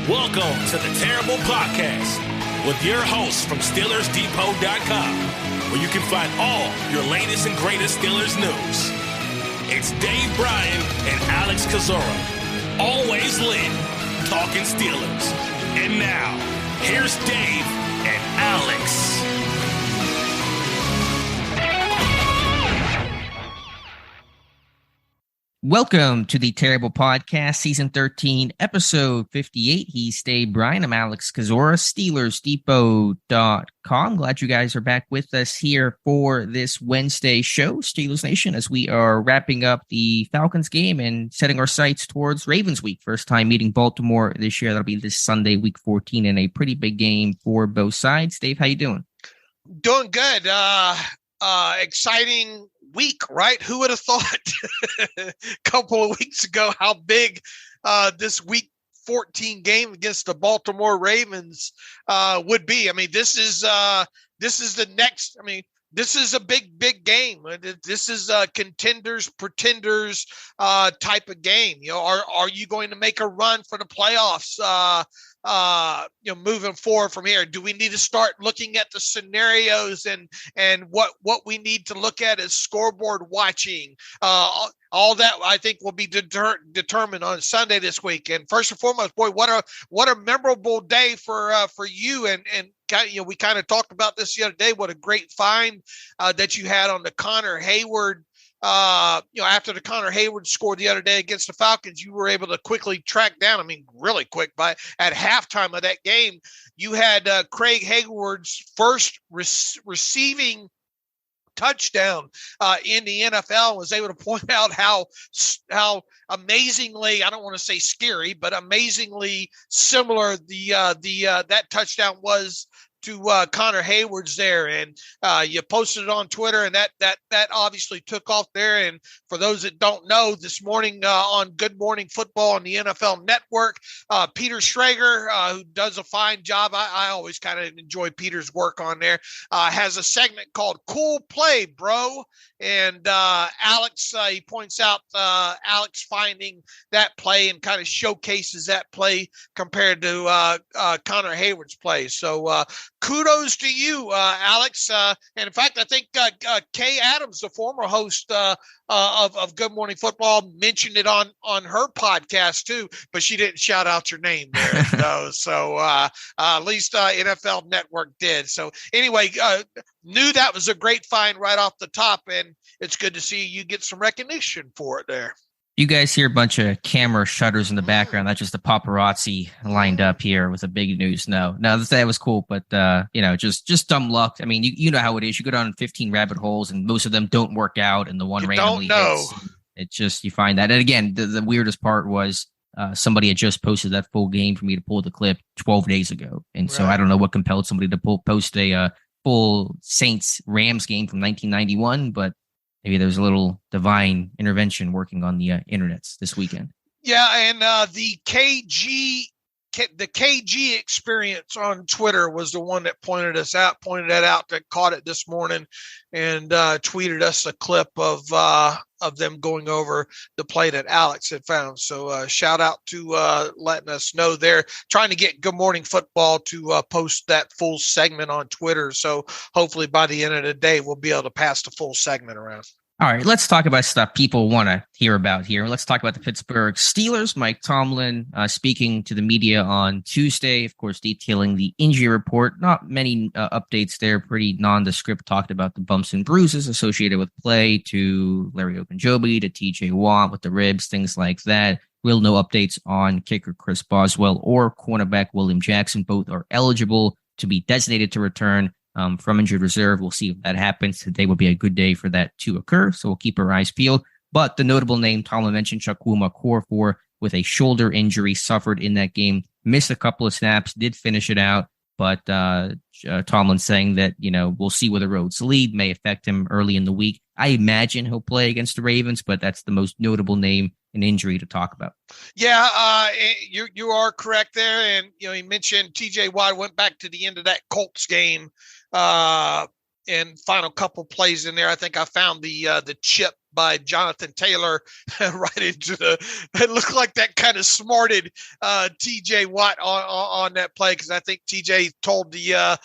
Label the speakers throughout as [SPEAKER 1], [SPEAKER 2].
[SPEAKER 1] Welcome to the Terrible Podcast with your hosts from SteelersDepot.com, where you can find all your latest and greatest Steelers news. It's Dave Bryan and Alex Kozora, always lit, talking Steelers. And now, here's Dave and Alex.
[SPEAKER 2] Welcome to the Terrible Podcast, Season 13, Episode 58. He's Dave Bryan. I'm Alex Kozora, SteelersDepot.com. Glad you guys are back with us here for this Wednesday show, Steelers Nation, as we are wrapping up the Falcons game and setting our sights towards Ravens week. First time meeting Baltimore this year. That'll be this Sunday, week 14, and a pretty big game for both sides. Dave, how you doing?
[SPEAKER 3] Doing good. Exciting week, right? Who would have thought a couple of weeks ago how big this week 14 game against the Baltimore Ravens would be? I mean, this is the next. I mean, this is a big game. This is a contenders, pretenders type of game. You know, are you going to make a run for the playoffs? Moving forward from here, do we need to start looking at the scenarios and what we need to look at is scoreboard watching? All that I think will be determined on Sunday this week. And first and foremost, boy, what a memorable day for you and we kind of talked about this the other day. What a great find that you had on the Connor Hayward. After the Connor Hayward scored the other day against the Falcons, you were able to quickly track down, really quick, but at halftime of that game, you had Craig Hayward's first receiving touchdown in the NFL, was able to point out how amazingly, I don't want to say scary, but amazingly similar that touchdown was to Connor Hayward's there, and you posted it on Twitter, and that obviously took off there. And for those that don't know, this morning on Good Morning Football on the NFL Network, Peter Schrager, who does a fine job, I always kind of enjoy Peter's work on there, has a segment called Cool Play, Bro. And Alex, he points out Alex finding that play and kind of showcases that play compared to Connor Hayward's play. So kudos to you, Alex. And in fact, I think Kay Adams, the former host of Good Morning Football, mentioned it on her podcast too, but she didn't shout out your name there. No. So at least NFL Network did. So anyway, knew that was a great find right off the top, and it's good to see you get some recognition for it there.
[SPEAKER 2] You guys hear a bunch of camera shutters in the background. That's just the paparazzi lined up here with the big news. No, that was cool, but just dumb luck. I mean, you know how it is. You go down 15 rabbit holes, and most of them don't work out, and the one randomly hits. It's just, you find that. And again, the weirdest part was somebody had just posted that full game for me to pull the clip 12 days ago, and so I don't know what compelled somebody to post a full Saints-Rams game from 1991, but maybe there's a little divine intervention working on the internets this weekend. Yeah,
[SPEAKER 3] and the KG experience on Twitter was the one that pointed that out, that caught it this morning, and tweeted us a clip of them going over the play that Alex had found. So shout out to letting us know. They're trying to get Good Morning Football to post that full segment on Twitter. So hopefully by the end of the day, we'll be able to pass the full segment around.
[SPEAKER 2] All right, let's talk about stuff people want to hear about here. Let's talk about the Pittsburgh Steelers. Mike Tomlin speaking to the media on Tuesday, of course, detailing the injury report. Not many updates there, pretty nondescript. Talked about the bumps and bruises associated with play, to Larry Ogunjobi, to TJ Watt with the ribs, things like that. Real no updates on kicker Chris Boswell or cornerback William Jackson. Both are eligible to be designated to return from injured reserve. We'll see if that happens. Today will be a good day for that to occur, so we'll keep our eyes peeled. But the notable name Tomlin mentioned, Chukwuma Okorafor, with a shoulder injury suffered in that game, missed a couple of snaps, did finish it out, but Tomlin saying that, we'll see where the roads lead, may affect him early in the week. I imagine he'll play against the Ravens, but that's the most notable name and injury to talk about.
[SPEAKER 3] Yeah, you are correct there. And, he mentioned TJ Watt went back to the end of that Colts game and final couple plays in there, I think I found the chip by Jonathan Taylor right into it looked like that kind of smarted TJ Watt on that play, because I think TJ told the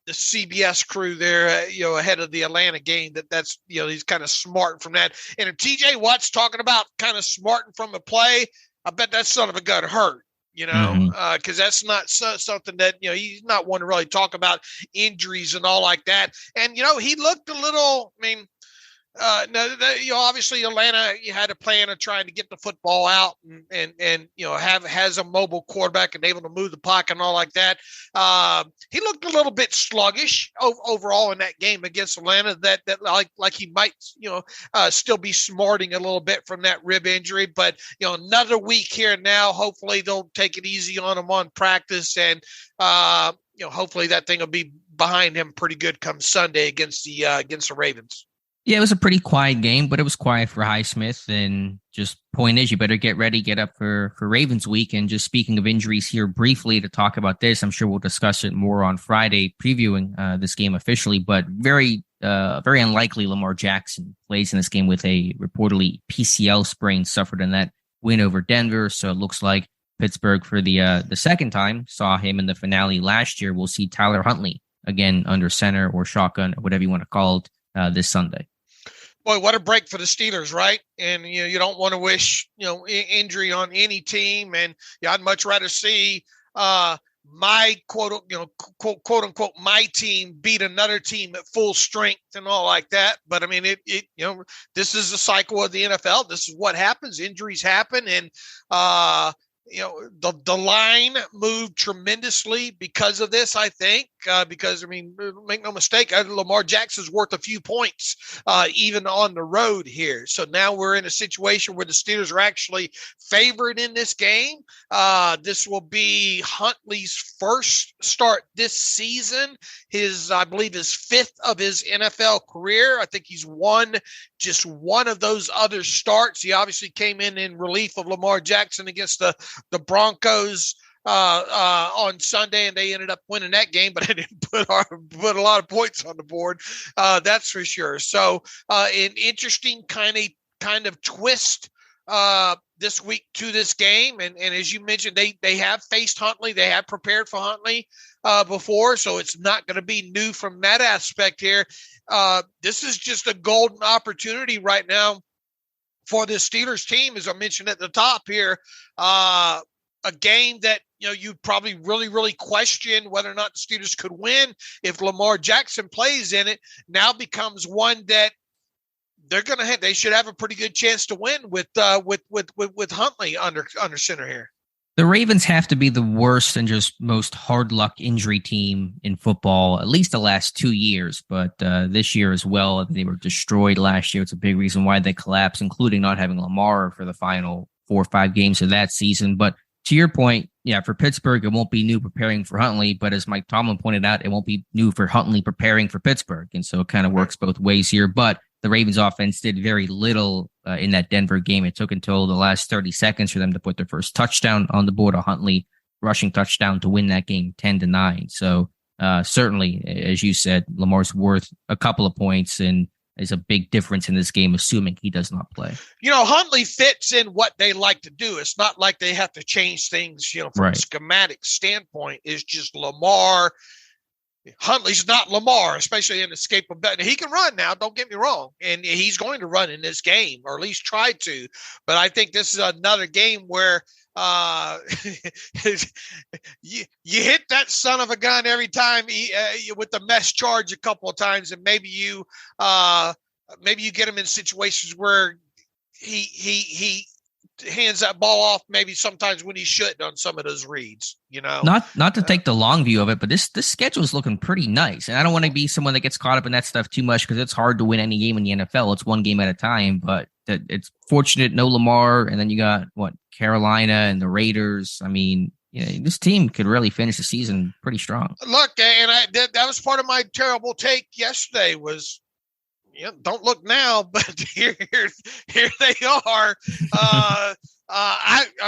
[SPEAKER 3] CBS crew there, ahead of the Atlanta game, that's he's kind of smart from that. And if TJ Watt's talking about kind of smarting from a play, I bet that son of a gun hurt. Because that's not something that, he's not one to really talk about injuries and all like that. And, he looked a little, obviously Atlanta, you had a plan of trying to get the football out and has a mobile quarterback and able to move the pocket and all like that. He looked a little bit sluggish overall in that game against Atlanta, that like he might, still be smarting a little bit from that rib injury, but another week here now, hopefully they'll take it easy on him on practice, and hopefully that thing will be behind him pretty good come Sunday against the Ravens.
[SPEAKER 2] Yeah, it was a pretty quiet game, but it was quiet for Highsmith. And just point is, you better get ready, get up for Ravens week. And just speaking of injuries here briefly to talk about this, I'm sure we'll discuss it more on Friday, previewing this game officially. But very unlikely Lamar Jackson plays in this game with a reportedly PCL sprain suffered in that win over Denver. So it looks like Pittsburgh, for the second time, saw him in the finale last year. We'll see Tyler Huntley again under center or shotgun, or whatever you want to call it, this Sunday.
[SPEAKER 3] Boy, what a break for the Steelers, right? And you don't want to wish injury on any team, and I'd much rather see my quote unquote my team beat another team at full strength and all like that. But I mean, this is the cycle of the NFL. This is what happens. Injuries happen, and the line moved tremendously because of this, I think, because, make no mistake, Lamar Jackson's worth a few points, even on the road here. So now we're in a situation where the Steelers are actually favored in this game. This will be Huntley's first start this season. I believe his fifth of his NFL career. I think he's won just one of those other starts. He obviously came in relief of Lamar Jackson against the Broncos on Sunday, and they ended up winning that game, but I didn't put a lot of points on the board. That's for sure. So an interesting kind of twist this week to this game. And as you mentioned, they have faced Huntley. They have prepared for Huntley before, so it's not going to be new from that aspect here. This is just a golden opportunity right now for the Steelers team, as I mentioned at the top here. A game that, you'd probably really, really question whether or not the Steelers could win if Lamar Jackson plays in it, now becomes one that they should have a pretty good chance to win with Huntley under center here.
[SPEAKER 2] The Ravens have to be the worst and just most hard luck injury team in football, at least the last 2 years, but this year as well. They were destroyed last year. It's a big reason why they collapsed, including not having Lamar for the final 4 or 5 games of that season. But to your point, yeah, for Pittsburgh, it won't be new preparing for Huntley, but as Mike Tomlin pointed out, it won't be new for Huntley preparing for Pittsburgh. And so it kind of works both ways here. But the Ravens offense did very little in that Denver game. It took until the last 30 seconds for them to put their first touchdown on the board, a Huntley rushing touchdown to win that game 10-9. So certainly, as you said, Lamar's worth a couple of points and is a big difference in this game, assuming he does not play.
[SPEAKER 3] Huntley fits in what they like to do. It's not like they have to change things, from a schematic standpoint. It's just Lamar. Huntley's not Lamar, especially in escapability. He can run now, don't get me wrong, and he's going to run in this game, or at least try to. But I think this is another game where you hit that son of a gun every time with the mesh charge a couple of times, and maybe you get him in situations where he hands that ball off maybe sometimes when he shouldn't on some of those reads,
[SPEAKER 2] Not to take the long view of it, but this schedule is looking pretty nice. And I don't want to be someone that gets caught up in that stuff too much, because it's hard to win any game in the NFL. It's one game at a time, but it's fortunate no Lamar. And then you got Carolina and the Raiders. I mean, this team could really finish the season pretty strong. Look, and
[SPEAKER 3] that was part of my terrible take yesterday was, don't look now, but here they are. I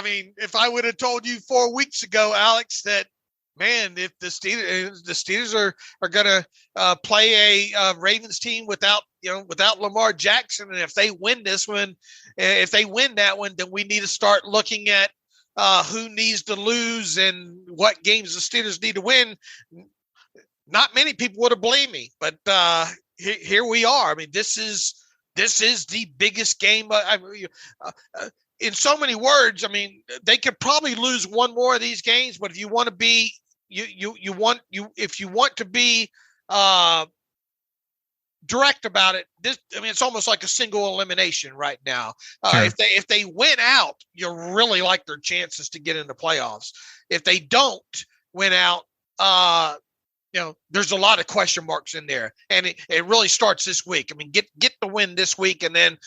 [SPEAKER 3] mean, if I would have told you 4 weeks ago, Alex, that man, if the Steelers are going to play a Ravens team without Lamar Jackson, and if they win this one, if they win that one, then we need to start looking at who needs to lose and what games the Steelers need to win. Not many people would have blamed me, but here we are. I mean, this is the biggest game. In so many words, I mean, they could probably lose one more of these games, but if you want to be, if you want to be direct about it, it's almost like a single elimination right now.
[SPEAKER 2] Sure.
[SPEAKER 3] If they win out, you really like their chances to get into playoffs. If they don't win out, there's a lot of question marks in there, and it really starts this week. I mean, get the win this week, and then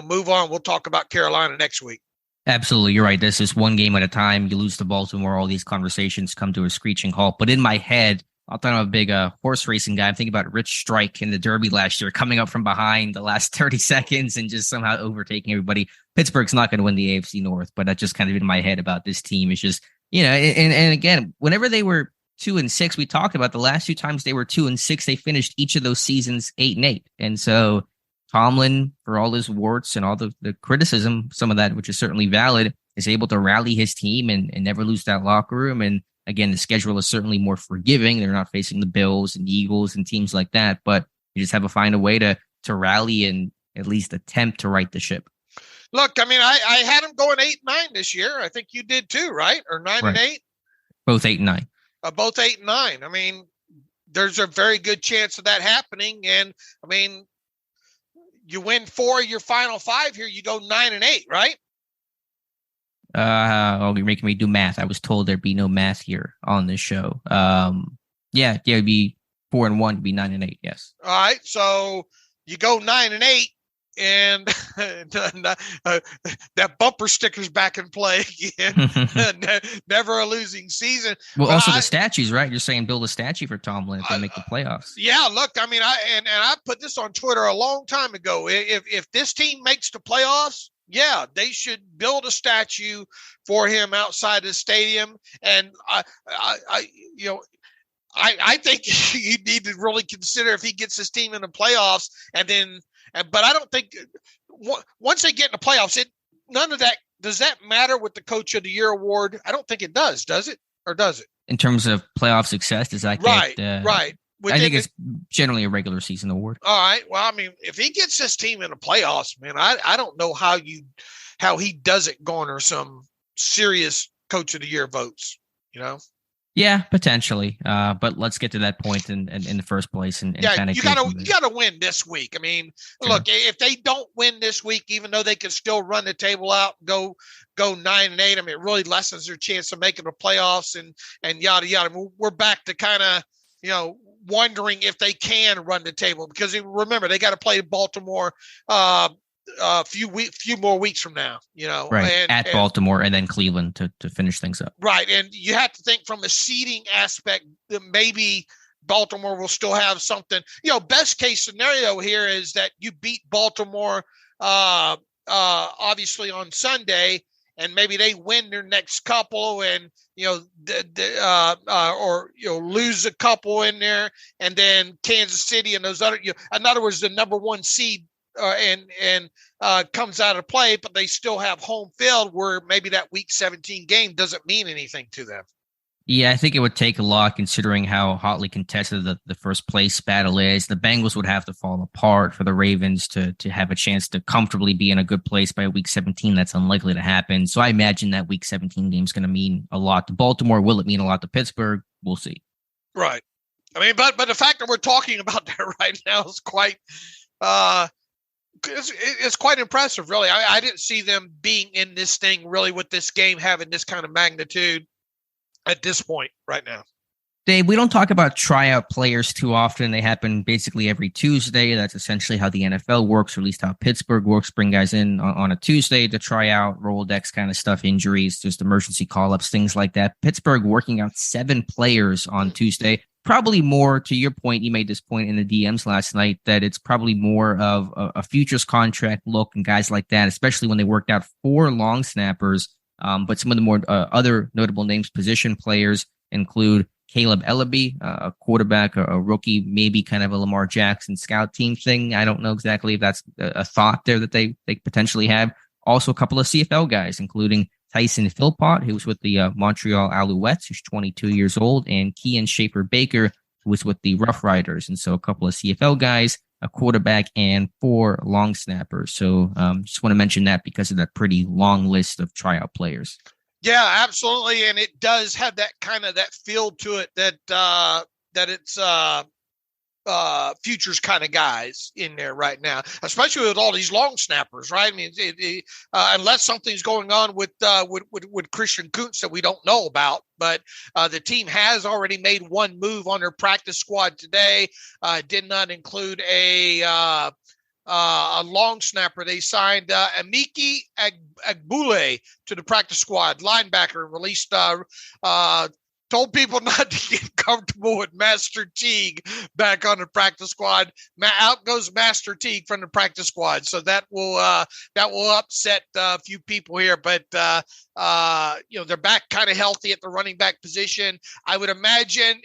[SPEAKER 3] move on. We'll talk about Carolina next week.
[SPEAKER 2] Absolutely, you're right. This is one game at a time. You lose to Baltimore, all these conversations come to a screeching halt. But in my head, I'm a big horse racing guy. I'm thinking about Rich Strike in the Derby last year, coming up from behind the last 30 seconds and just somehow overtaking everybody. Pittsburgh's not going to win the AFC North, but that's just kind of in my head about this team. It's just, and again, whenever they were 2-6, we talked about the last 2 times they were 2-6, they finished each of those seasons 8-8. And so Tomlin, for all his warts and all the criticism, some of that, which is certainly valid, is able to rally his team and never lose that locker room. And again, the schedule is certainly more forgiving. They're not facing the Bills and the Eagles and teams like that, but you just have to find a way to rally and at least attempt to right the ship.
[SPEAKER 3] Look, I mean, I had them going 8-9 this year. I think you did too, right? Or 9-8?
[SPEAKER 2] Both 8-9.
[SPEAKER 3] Both 8-9. I mean, there's a very good chance of that happening. And I mean, you win 4 of your final 5 here, you go 9-8, right?
[SPEAKER 2] You're making me do math. I was told there'd be no math here on this show. It'd be 4-1, it'd be 9-8. Yes. All
[SPEAKER 3] right. So you go 9-8. And that bumper sticker's back in play again. Never a losing season.
[SPEAKER 2] Well, but also the statues, right? You're saying build a statue for Tomlin if they make the playoffs.
[SPEAKER 3] Yeah, look, I mean, I put this on Twitter a long time ago. If this team makes the playoffs, yeah, they should build a statue for him outside the stadium. And I think you need to really consider if he gets his team in the playoffs, but I don't think once they get in the playoffs, none of that, does that matter with the Coach of the Year award? I don't think it does it? Or does it?
[SPEAKER 2] In terms of playoff success, does that
[SPEAKER 3] right?
[SPEAKER 2] I think it's generally a regular season award.
[SPEAKER 3] All right. Well, I mean, if he gets his team in the playoffs, man, I don't know how he doesn't garner some serious Coach of the Year votes,
[SPEAKER 2] Yeah, potentially. But let's get to that point in the first place and kind of.
[SPEAKER 3] You gotta win this week. I mean, Look, if they don't win this week, even though they can still run the table out, go 9-8. I mean, it really lessens their chance of making the playoffs and yada yada. We're back to kind of wondering if they can run the table, because remember they got to play Baltimore a few more weeks from now,
[SPEAKER 2] right, at Baltimore and then Cleveland to finish things up.
[SPEAKER 3] Right. And you have to think from a seeding aspect that maybe Baltimore will still have something, best case scenario here is that you beat Baltimore, obviously on Sunday, and maybe they win their next couple and, lose a couple in there, and then Kansas City and those other, in other words, the number 1 seed comes out of play, but they still have home field where maybe that week 17 game doesn't mean anything to them.
[SPEAKER 2] Yeah, I think it would take a lot considering how hotly contested the first place battle is. The Bengals would have to fall apart for the Ravens to have a chance to comfortably be in a good place by week 17. That's unlikely to happen. So I imagine that week 17 game is going to mean a lot to Baltimore. Will it mean a lot to Pittsburgh? We'll see.
[SPEAKER 3] Right. I mean, but the fact that we're talking about that right now is quite it's quite impressive, really. I didn't see them being in this thing really with this game having this kind of magnitude at this point right now.
[SPEAKER 2] Dave, we don't talk about tryout players too often. They happen basically every Tuesday. That's essentially how the NFL works, or at least how Pittsburgh works. Bring guys in on a Tuesday to try out, Rolodex kind of stuff, injuries, just emergency call-ups, things like that. Pittsburgh working out 7 players on Tuesday. Probably more, to your point, you made this point in the DMs last night, that it's probably more of a futures contract look and guys like that, especially when they worked out 4 long snappers. But some of the more other notable names, position players, include Caleb Ellaby, a quarterback, a rookie, maybe kind of a Lamar Jackson scout team thing. I don't know exactly if that's a thought there that they potentially have. Also, a couple of CFL guys, including Tyson Philpott, who was with the Montreal Alouettes, who's 22 years old, and Kian Schaefer-Baker, who was with the Rough Riders. And so a couple of CFL guys, a quarterback, and 4 long snappers. So just want to mention that because of that pretty long list of tryout players.
[SPEAKER 3] Yeah, absolutely. And it does have that kind of that feel to it that it's futures kind of guys in there right now, especially with all these long snappers, right? I mean, unless something's going on with Christian Kuntz that we don't know about, but the team has already made one move on their practice squad today. Did not include a long snapper. They signed Emeka Egbule to the practice squad, linebacker, released told people not to get comfortable with Master Teague back on the practice squad. Out goes Master Teague from the practice squad. So that will upset a few people here, but they're back kind of healthy at the running back position. I would imagine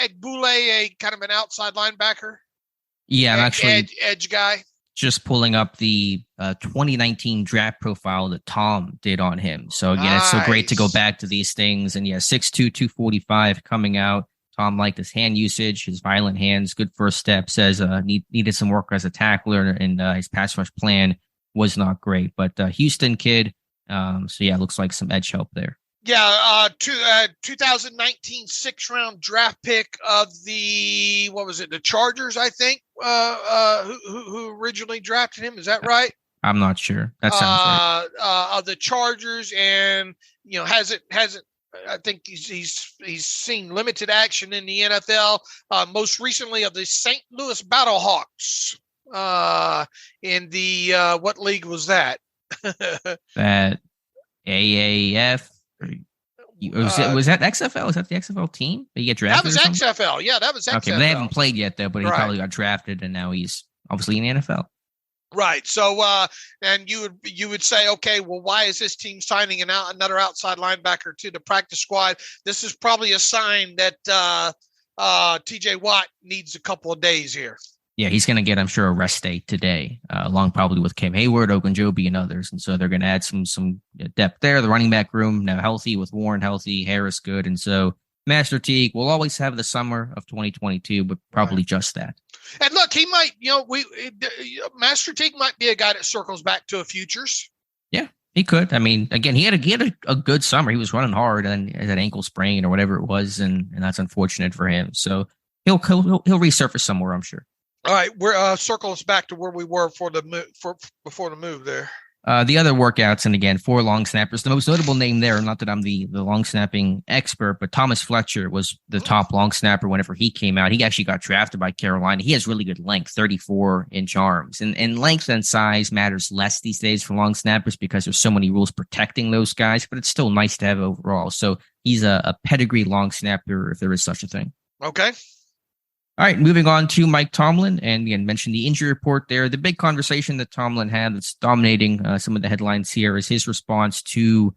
[SPEAKER 3] Egbule a kind of an outside linebacker.
[SPEAKER 2] Yeah, I'm actually
[SPEAKER 3] edge guy.
[SPEAKER 2] Just pulling up the 2019 draft profile that Tom did on him. So again, It's so great to go back to these things. And 6'2", 245 coming out. Tom liked his hand usage, his violent hands, good first step. Says needed some work as a tackler, and his pass rush plan was not great. But Houston kid, looks like some edge help there.
[SPEAKER 3] Yeah, 2019 6th-round draft pick of the Chargers, I think, who originally drafted him. Is that right?
[SPEAKER 2] I'm not sure. That sounds right.
[SPEAKER 3] Of the Chargers, and hasn't. I think he's seen limited action in the NFL. Most recently of the St. Louis Battlehawks. In the what league was that?
[SPEAKER 2] That AAF. Was that XFL? Was that the XFL team that you get drafted?
[SPEAKER 3] That was XFL. Yeah, that was XFL.
[SPEAKER 2] Okay, but they haven't played yet though. But he probably got drafted, and now he's obviously in the NFL.
[SPEAKER 3] Right. So, and you would say, okay, well, why is this team signing another outside linebacker to the practice squad? This is probably a sign that T.J. Watt needs a couple of days here.
[SPEAKER 2] Yeah, he's going to get, I'm sure, a rest day today, along probably with Cam Hayward, Ogunjobi, and others. And so they're going to add some depth there. The running back room now healthy, with Warren healthy, Harris good. And so Master Teague will always have the summer of 2022, but probably just that.
[SPEAKER 3] And look, he might, Master Teague might be a guy that circles back to a futures.
[SPEAKER 2] Yeah, he could. I mean, again, he had a good summer. He was running hard and had an ankle sprain or whatever it was, and that's unfortunate for him. So he'll resurface somewhere, I'm sure.
[SPEAKER 3] All right, we're circle us back to where we were before the move there.
[SPEAKER 2] The other workouts, and again, 4 long snappers. The most notable name there, not that I'm the long snapping expert, but Thomas Fletcher was the top long snapper whenever he came out. He actually got drafted by Carolina. He has really good length, 34-inch arms. And length and size matters less these days for long snappers because there's so many rules protecting those guys, but it's still nice to have overall. So he's a pedigree long snapper, if there is such a thing.
[SPEAKER 3] Okay.
[SPEAKER 2] All right, moving on to Mike Tomlin, and again, mentioned the injury report there. The big conversation that Tomlin had that's dominating some of the headlines here is his response to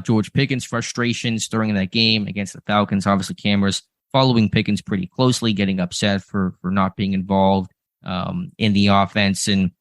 [SPEAKER 2] George Pickens' frustrations during that game against the Falcons. Obviously, cameras following Pickens pretty closely, getting upset for not being involved in the offense, and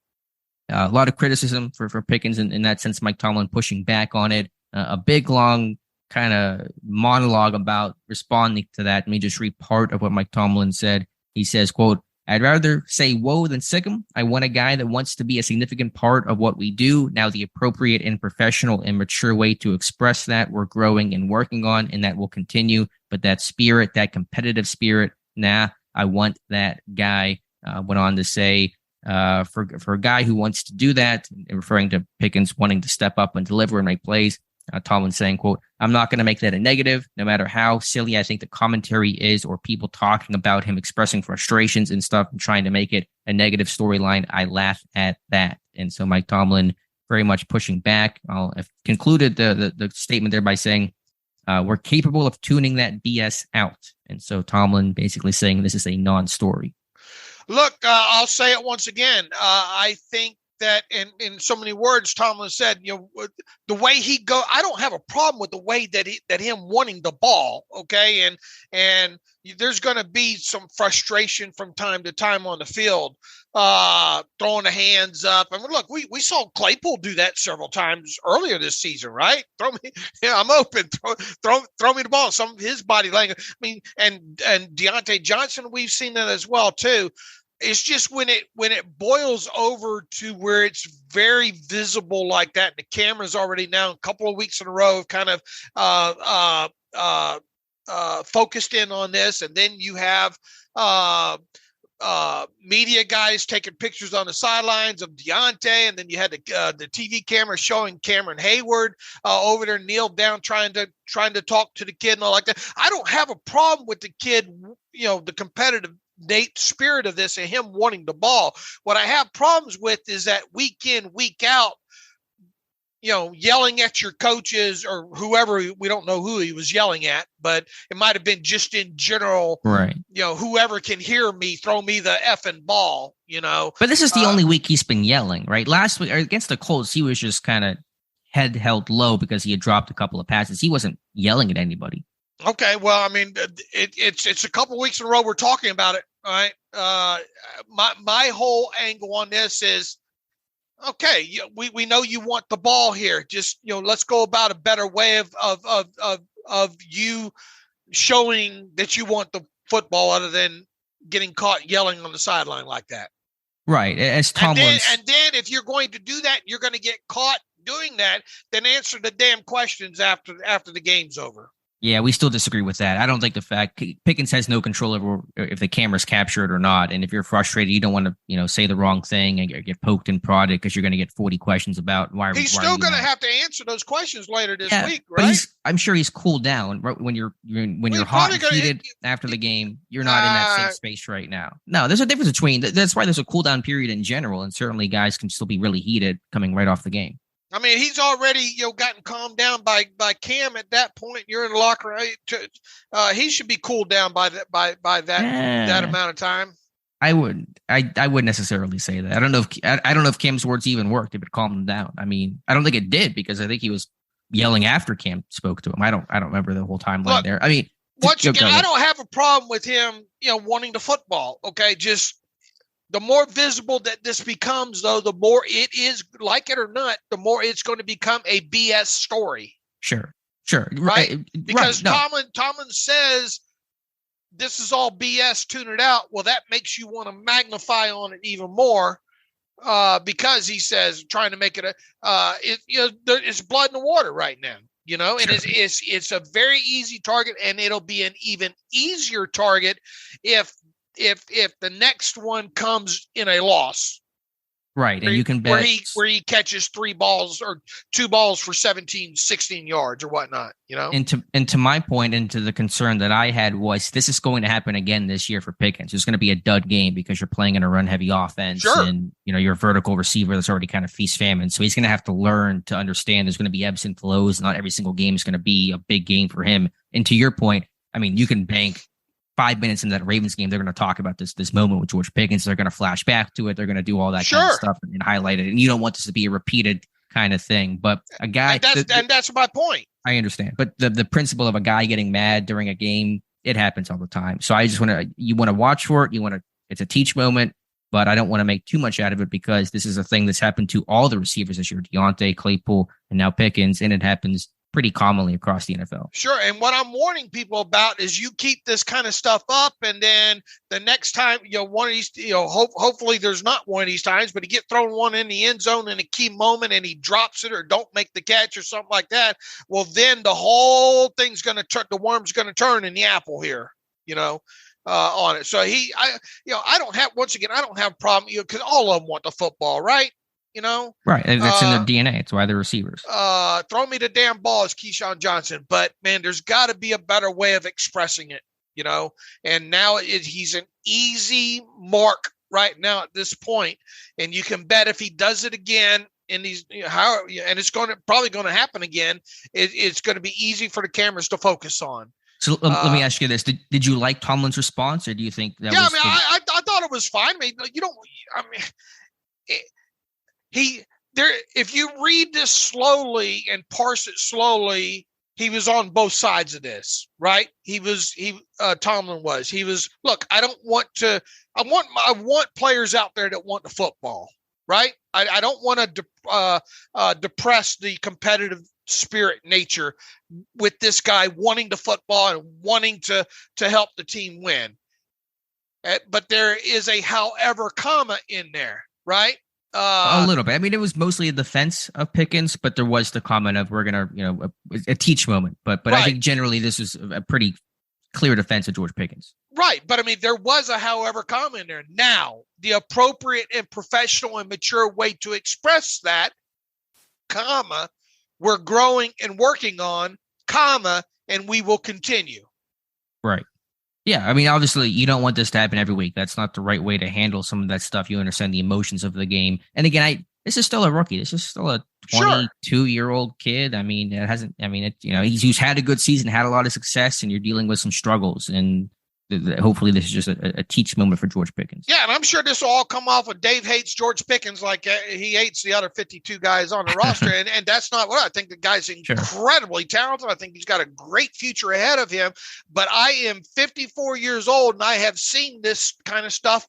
[SPEAKER 2] a lot of criticism for Pickens in that sense. Mike Tomlin pushing back on it. A big, long kind of monologue about responding to that. Let me just read part of what Mike Tomlin said. He says, quote, "I'd rather say whoa than sick 'em. I want a guy that wants to be a significant part of what we do. Now, the appropriate and professional and mature way to express that we're growing and working on, and that will continue. But that spirit, that competitive spirit, I want that guy." Went on to say, for a guy who wants to do that, referring to Pickens wanting to step up and deliver and make plays, Tomlin saying, quote, "I'm not going to make that a negative, no matter how silly I think the commentary is or people talking about him expressing frustrations and stuff and trying to make it a negative storyline. I laugh at that." And so Mike Tomlin very much pushing back. I've concluded the statement there by saying, we're capable of tuning that BS out. And so Tomlin basically saying this is a non-story.
[SPEAKER 3] Look, I'll say it once again. I think that in so many words, Tomlin said, the way he go, I don't have a problem with the way that him wanting the ball. Okay. And there's going to be some frustration from time to time on the field, throwing the hands up. I mean, look, we saw Claypool do that several times earlier this season, right? Throw me, I'm open. Throw me the ball. Some of his body language. I mean, and Deontay Johnson, we've seen that as well too. It's just when it boils over to where it's very visible like that, and the camera's already now a couple of weeks in a row have kind of focused in on this, and then you have media guys taking pictures on the sidelines of Deontay, and then you had the TV camera showing Cameron Hayward over there kneeled down trying to talk to the kid and all like that. I don't have a problem with the kid, the competitive innate spirit of this and him wanting the ball. What I have problems with is that week in, week out, yelling at your coaches or whoever. We don't know who he was yelling at, but it might have been just in general,
[SPEAKER 2] right?
[SPEAKER 3] Whoever can hear me, throw me the effing ball,
[SPEAKER 2] But this is the only week he's been yelling, right? Last week against the Colts, he was just kind of head held low because he had dropped a couple of passes. He wasn't yelling at anybody. Okay,
[SPEAKER 3] well, I mean, it's a couple of weeks in a row we're talking about it, all right? My whole angle on this is, okay, we know you want the ball here. Just let's go about a better way of you showing that you want the football, other than getting caught yelling on the sideline like that.
[SPEAKER 2] Right, as Tomlin.
[SPEAKER 3] And then if you're going to do that, you're going to get caught doing that. Then answer the damn questions after the game's over.
[SPEAKER 2] Yeah, we still disagree with that. I don't think the fact Pickens has no control over if the camera's captured or not. And if you're frustrated, you don't want to, say the wrong thing and get poked and prodded because you're going to get 40 questions about why.
[SPEAKER 3] He's still going to have to answer those questions later this week,
[SPEAKER 2] right?
[SPEAKER 3] But
[SPEAKER 2] I'm sure he's cooled down. Right? When you're hot and heated after the game, you're not in that same space right now. No, there's a difference between. That's why there's a cool down period in general, and certainly guys can still be really heated coming right off the game.
[SPEAKER 3] I mean, he's already gotten calmed down by Cam at that point. You're in the locker room. He should be cooled down by that amount of time.
[SPEAKER 2] I wouldn't necessarily say that. I don't know if Cam's words even worked if it calmed him down. I mean, I don't think it did because I think he was yelling after Cam spoke to him. I don't remember the whole timeline there. I mean,
[SPEAKER 3] once again, I don't have a problem with him, wanting the football. Okay, just. The more visible that this becomes, though, the more it is, like it or not, the more it's going to become a BS story.
[SPEAKER 2] Sure.
[SPEAKER 3] Right? Because Tomlin says this is all BS, tune it out. Well, that makes you want to magnify on it even more because he says, trying to make it it's blood in the water right now. And sure. It's a very easy target, and it'll be an even easier target if the next one comes in a loss.
[SPEAKER 2] Right. And you can bet
[SPEAKER 3] where he catches 3 balls or 2 balls for 17, 16 yards or whatnot,
[SPEAKER 2] And to my point, and to the concern that I had was this is going to happen again this year for Pickens. It's going to be a dud game because you're playing in a run heavy offense.
[SPEAKER 3] Sure.
[SPEAKER 2] And, you're a vertical receiver that's already kind of feast famine. So he's going to have to learn to understand there's going to be ebbs and flows. Not every single game is going to be a big game for him. And to your point, I mean, you can bank 5 minutes into that Ravens game, they're going to talk about this moment with George Pickens. They're going to flash back to it. They're going to do all that kind of stuff and highlight it. And you don't want this to be a repeated kind of thing. But a guy,
[SPEAKER 3] and that's my point.
[SPEAKER 2] I understand. But the principle of a guy getting mad during a game, it happens all the time. So I just you want to watch for it. It's a teach moment, but I don't want to make too much out of it because this is a thing that's happened to all the receivers this year: Deontay, Claypool, and now Pickens, and it happens pretty commonly across the NFL.
[SPEAKER 3] Sure. And what I'm warning people about is you keep this kind of stuff up, and then the next time, one of these, hopefully there's not one of these times, but he get thrown one in the end zone in a key moment and he drops it or don't make the catch or something like that. Well, then the whole thing's going to turn, the worm's going to turn in the apple here, on it. So I don't have a problem, because all of them want the football, right?
[SPEAKER 2] Right. And that's in their DNA. It's why they're receivers.
[SPEAKER 3] Throw me the damn ball is Keyshawn Johnson. But, man, there's got to be a better way of expressing it, And now he's an easy mark right now at this point. And you can bet if he does it again, and and it's probably going to happen again, it's going to be easy for the cameras to focus on.
[SPEAKER 2] So let me ask you this: Did you like Tomlin's response, or do you think that?
[SPEAKER 3] Yeah, I thought it was fine. I mean, if you read this slowly and parse it slowly, he was on both sides of this, right? Tomlin was, look, I want players out there that want the football, right? I don't want to depress the competitive spirit nature with this guy wanting the football and wanting to help the team win. But there is a however comma in there, right?
[SPEAKER 2] A little bit. I mean, it was mostly a defense of Pickens, but there was the comment of we're going to, a teach moment. But right. I think generally this was a pretty clear defense of George Pickens.
[SPEAKER 3] Right. But I mean, there was a however comma in there. Now, the appropriate and professional and mature way to express that, comma, we're growing and working on, comma, and we will continue.
[SPEAKER 2] Right. Yeah, I mean, obviously, you don't want this to happen every week. That's not the right way to handle some of that stuff. You understand the emotions of the game. And again, this is still a rookie. This is still a 22-year-old kid. I mean, he's had a good season, had a lot of success, and you're dealing with some struggles. And hopefully this is just a teach moment for George Pickens.
[SPEAKER 3] Yeah, and I'm sure this will all come off of Dave hates George Pickens like he hates the other 52 guys on the roster. And that's not what I think. The guy's incredibly talented. I think he's got a great future ahead of him. But I am 54 years old, and I have seen this kind of stuff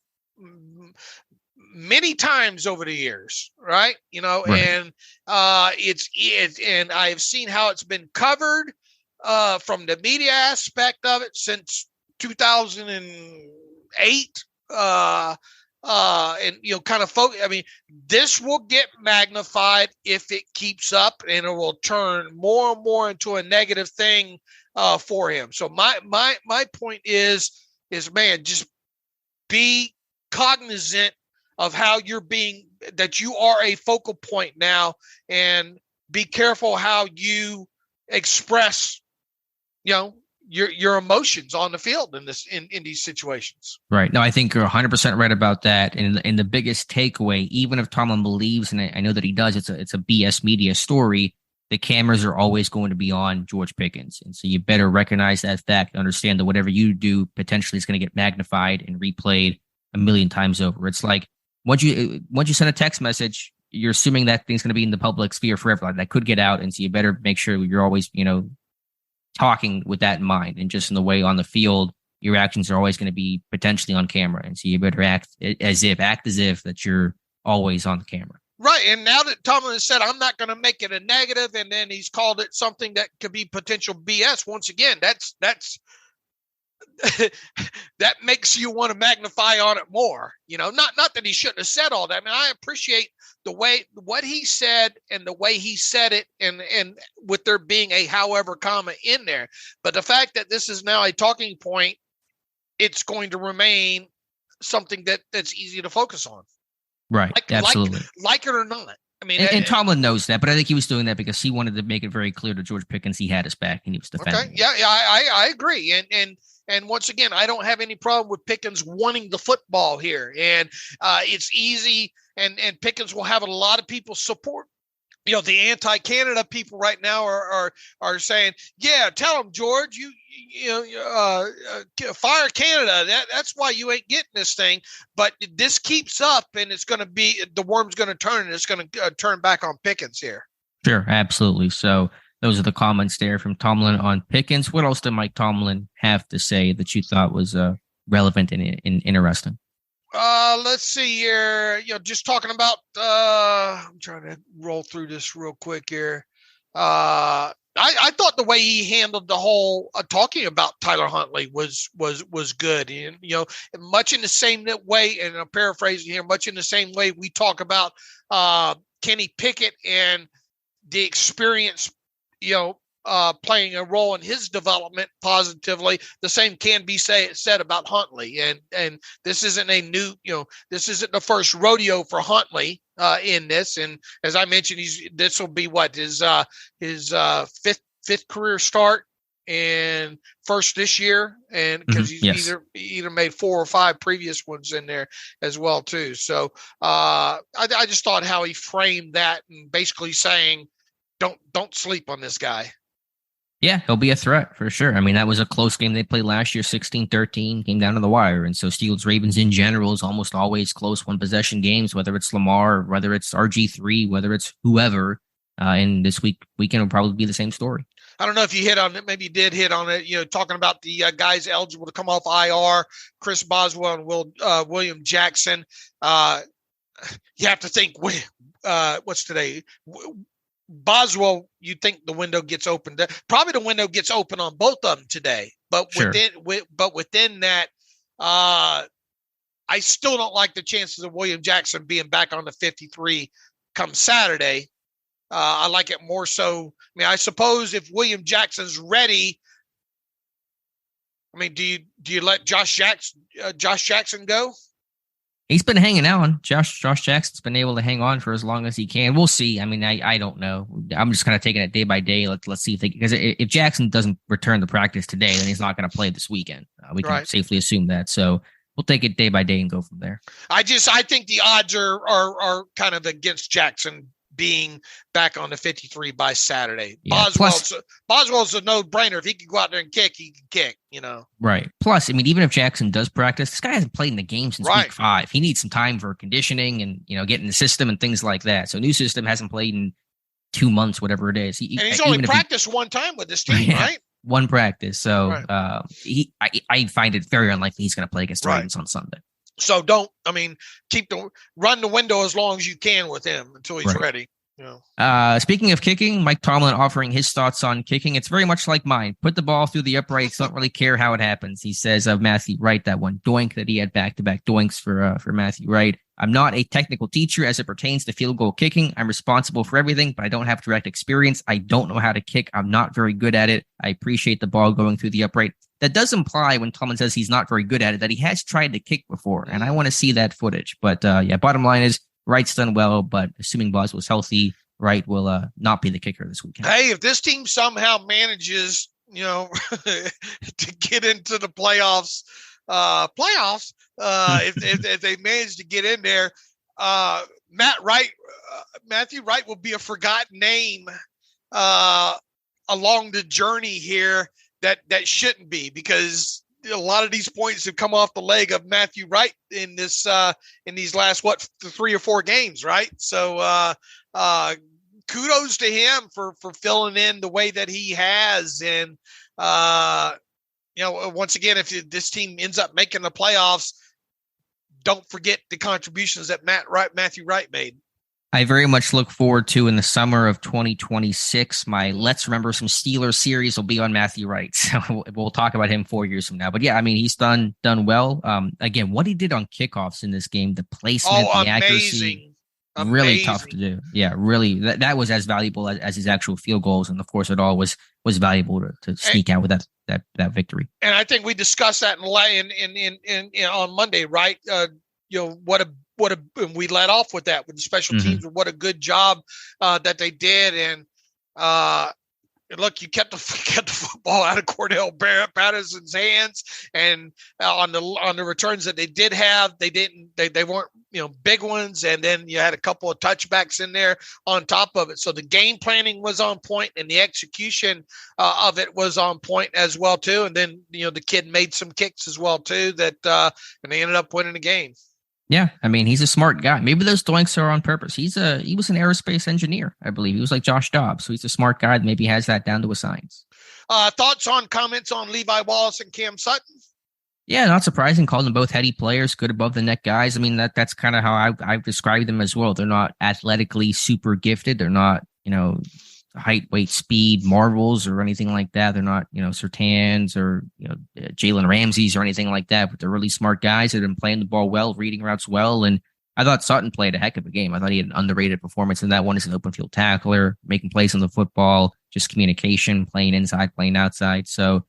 [SPEAKER 3] many times over the years, right? Right. And and I've seen how it's been covered from the media aspect of it since 2008, and kind of focus. I mean, this will get magnified if it keeps up, and it will turn more and more into a negative thing for him. So my point is, man, just be cognizant of how that you are a focal point now, and be careful how you express, your emotions on the field in these situations.
[SPEAKER 2] Right. No, I think you're 100% right about that. And the biggest takeaway, even if Tomlin believes, and I know that he does, it's a BS media story, the cameras are always going to be on George Pickens. And so you better recognize that fact, understand that whatever you do potentially is going to get magnified and replayed a million times over. It's like once you send a text message, you're assuming that thing's going to be in the public sphere forever. That could get out. And so you better make sure you're always, talking with that in mind, and just in the way on the field, your actions are always going to be potentially on camera. And so you better act as if that you're always on the camera.
[SPEAKER 3] Right. And now that Tomlin has said, I'm not going to make it a negative, and then he's called it something that could be potential BS. Once again, that's that makes you want to magnify on it more. Not that he shouldn't have said all that. I mean, I appreciate what he said and the way he said it, and with there being a however comma in there. But the fact that this is now a talking point, it's going to remain something that's easy to focus on.
[SPEAKER 2] Right. Absolutely.
[SPEAKER 3] Like it or not. I mean,
[SPEAKER 2] and Tomlin knows that, but I think he was doing that because he wanted to make it very clear to George Pickens he had his back and he was defending.
[SPEAKER 3] Okay. Yeah, I agree. And once again, I don't have any problem with Pickens wanting the football here. And it's easy, and Pickens will have a lot of people support. The anti-Canada people right now are saying, yeah, tell them, George, fire Canada. That's why you ain't getting this thing. But this keeps up, and it's going to be, the worm's going to turn, and it's going to turn back on Pickens here.
[SPEAKER 2] Sure, absolutely. So those are the comments there from Tomlin on Pickens. What else did Mike Tomlin have to say that you thought was relevant and interesting?
[SPEAKER 3] Let's see here. Just talking about, I'm trying to roll through this real quick here. I thought the way he handled the whole talking about Tyler Huntley was good. And, much in the same way, and I'm paraphrasing here, much in the same way we talk about Kenny Pickett and the experience, playing a role in his development positively. The same can be said about Huntley, and this isn't this isn't the first rodeo for Huntley in this. And as I mentioned, this will be his fifth career start, and first this year, and because he's either made 4 or 5 previous ones in there as well too. So I just thought how he framed that, and basically saying, don't sleep on this guy.
[SPEAKER 2] Yeah, he'll be a threat for sure. I mean, that was a close game they played last year, 16-13, came down to the wire. And so Steelers Ravens in general is almost always close one possession games, whether it's Lamar, whether it's RG3, whether it's whoever. And this weekend will probably be the same story.
[SPEAKER 3] I don't know if you hit on it. Maybe you did hit on it. Talking about the guys eligible to come off IR, Chris Boswell and William Jackson. You have to think, what's today? Boswell, you think the window gets opened? Probably the window gets open on both of them today. But
[SPEAKER 2] sure.
[SPEAKER 3] within that, I still don't like the chances of William Jackson being back on the 53 come Saturday. I like it more so. I mean, I suppose if William Jackson's ready, I mean, do you let Josh Jackson go?
[SPEAKER 2] He's been hanging on. Josh Jackson's been able to hang on for as long as he can. We'll see. I mean, I don't know. I'm just kind of taking it day by day. Let's see because if Jackson doesn't return to practice today, then he's not going to play this weekend. We can safely assume that. So we'll take it day by day and go from there. I
[SPEAKER 3] think the odds are kind of against Jackson being back on the 53 by Saturday. Yeah, Boswell's a no-brainer. If he can go out there and kick, he can kick,
[SPEAKER 2] Right. Plus, I mean, even if Jackson does practice, this guy hasn't played in the game since week 5. He needs some time for conditioning and, get in the system and things like that. So new system, hasn't played in 2 months, whatever it is.
[SPEAKER 3] He's only practiced one time with this team, right?
[SPEAKER 2] One practice. So I find it very unlikely he's going to play against the Ravens on Sunday.
[SPEAKER 3] So run the window as long as you can with him until he's ready.
[SPEAKER 2] Speaking of kicking, Mike Tomlin offering his thoughts on kicking. It's very much like mine. Put the ball through the uprights. Don't really care how it happens. He says of Matthew Wright, that one doink that he had back-to-back doinks for Matthew Wright. I'm not a technical teacher as it pertains to field goal kicking. I'm responsible for everything, but I don't have direct experience. I don't know how to kick. I'm not very good at it. I appreciate the ball going through the upright. That does imply when Tomlin says he's not very good at it, that he has tried to kick before. And I want to see that footage. But bottom line is Wright's done well, but assuming Buzz was healthy, Wright will not be the kicker this weekend.
[SPEAKER 3] Hey, if this team somehow manages, to get into the playoffs, if they manage to get in there, Matthew Wright will be a forgotten name along the journey here. That shouldn't be, because a lot of these points have come off the leg of Matthew Wright in these last 3 or 4 games, right? So kudos to him for filling in the way that he has, and once again, if this team ends up making the playoffs, don't forget the contributions that Matthew Wright made.
[SPEAKER 2] I very much look forward to in the summer of 2026. My Let's Remember Some Steelers series will be on Matthew Wright. So we'll talk about him 4 years from now. But yeah, I mean, he's done well. Again, what he did on kickoffs in this game, the placement, the accuracy, really tough to do. Yeah, really. That was as valuable as his actual field goals. And of course, it all was valuable to sneak out with that victory.
[SPEAKER 3] And I think we discussed that in on Monday, right? We let off with that with the special teams. What a good job that they did, and look, you kept the football out of Cordell Patterson's hands, and on the returns that they did have, they weren't big ones, and then you had a couple of touchbacks in there on top of it. So the game planning was on point, and the execution of it was on point as well too. And then the kid made some kicks as well too and they ended up winning the game.
[SPEAKER 2] Yeah, I mean, he's a smart guy. Maybe those doinks are on purpose. He was an aerospace engineer, I believe. He was like Josh Dobbs, so he's a smart guy that maybe has that down to a science.
[SPEAKER 3] Comments on Levi Wallace and Cam Sutton?
[SPEAKER 2] Yeah, not surprising. Called them both heady players, good above the net guys. I mean, that's kind of how I've described them as well. They're not athletically super gifted. They're not, height, weight, speed marvels or anything like that. They're not, Surtans or, Jalen Ramseys or anything like that, but they're really smart guys that have been playing the ball well, reading routes well. And I thought Sutton played a heck of a game. I thought he had an underrated performance in that one as an open field tackler, making plays on the football, just communication, playing inside, playing outside. So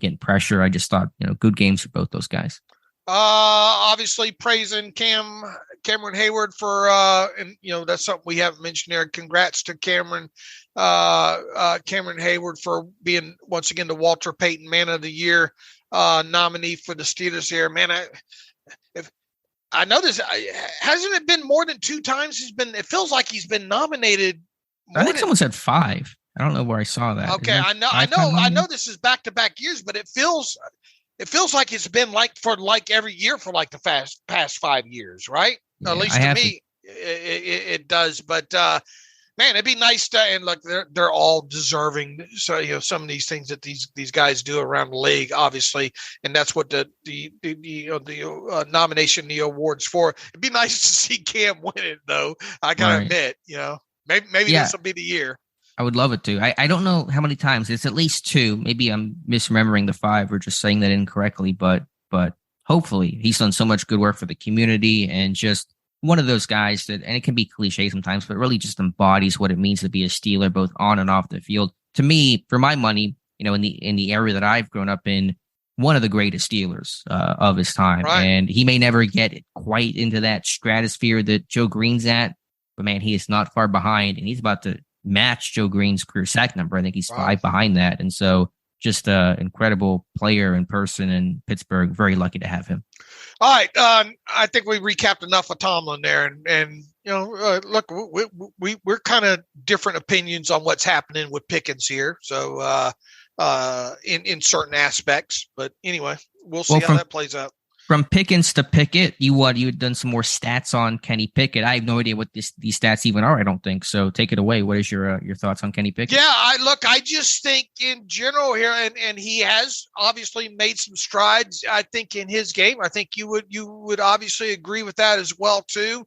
[SPEAKER 2] getting pressure. I just thought, good games for both those guys.
[SPEAKER 3] Obviously praising Cameron Hayward for, and that's something we haven't mentioned there. Congrats to Cameron Hayward for being once again the Walter Payton Man of the Year nominee for the Steelers here. Man, I know this. Hasn't it been more than 2 times? It feels like he's been nominated.
[SPEAKER 2] I think someone said 5. I don't know where I saw that.
[SPEAKER 3] Okay, I know this is back-to-back years, but it feels like it's been for every year for like the past 5 years, right?
[SPEAKER 2] Yeah,
[SPEAKER 3] At least to me, it does. But man, it'd be nice to, and look, they're all deserving. So some of these things that these guys do around the league, obviously, and that's what the nomination, the awards for. It'd be nice to see Cam win it, though. I gotta admit, maybe this will be the year.
[SPEAKER 2] I would love it to. I don't know how many times. It's at least 2. Maybe I'm misremembering the 5 or just saying that incorrectly, but hopefully he's done so much good work for the community and just one of those guys that, and it can be cliche sometimes, but really just embodies what it means to be a Steeler, both on and off the field. To me, for my money, in the area that I've grown up in, one of the greatest Steelers of his time.
[SPEAKER 3] Right.
[SPEAKER 2] And he may never get quite into that stratosphere that Joe Green's at, but man, he is not far behind, and he's about to match Joe Green's career sack number. I think he's 5 behind that. And so just an incredible player in person in Pittsburgh. Very lucky to have him.
[SPEAKER 3] All right. I think we recapped enough of Tomlin there. And look, we're kind of different opinions on what's happening with Pickens here. So in certain aspects. But anyway, we'll see how that plays out.
[SPEAKER 2] From Pickens to Pickett, you had done some more stats on Kenny Pickett. I have no idea what these stats even are. I don't think so. Take it away. What is your thoughts on Kenny Pickett?
[SPEAKER 3] Yeah, I just think in general here, and he has obviously made some strides. I think in his game, I think you would obviously agree with that as well too.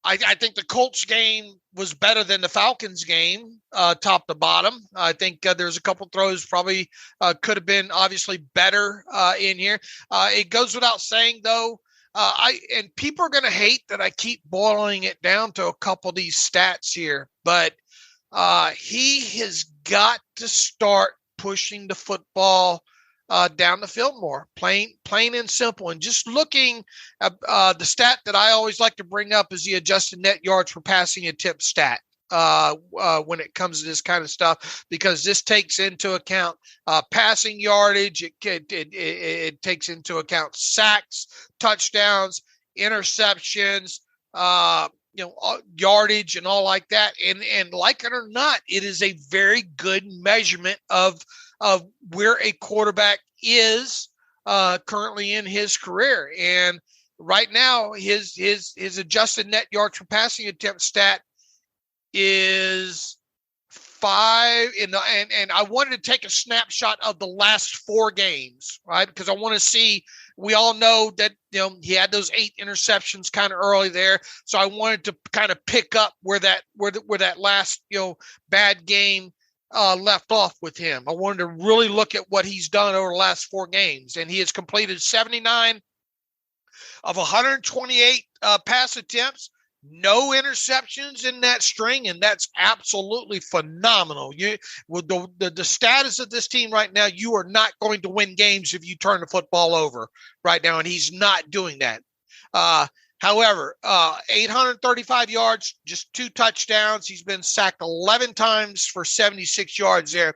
[SPEAKER 3] I think the Colts game was better than the Falcons game, top to bottom. I think there's a couple throws probably could have been obviously better in here. It goes without saying, though, and people are going to hate that I keep boiling it down to a couple of these stats here, but he has got to start pushing the football down the field more, plain and simple. And just looking at the stat that I always like to bring up is the adjusted net yards per passing attempt stat when it comes to this kind of stuff, because this takes into account passing yardage. It takes into account sacks, touchdowns, interceptions, yardage and all like that. And like it or not, it is a very good measurement of where a quarterback is currently in his career. And right now, his adjusted net yards per passing attempt stat is 5. And I wanted to take a snapshot of the last 4 games, right? Because I want to see. We all know that he had those 8 interceptions kind of early there, so I wanted to kind of pick up where that last bad game left off with him. I wanted to really look at what he's done over the last 4 games, and he has completed 79 of 128 pass attempts, no interceptions in that string, and that's absolutely phenomenal. With the status of this team right now, you are not going to win games if you turn the football over right now, and he's not doing that. However, 835 yards, just 2 touchdowns. He's been sacked 11 times for 76 yards there.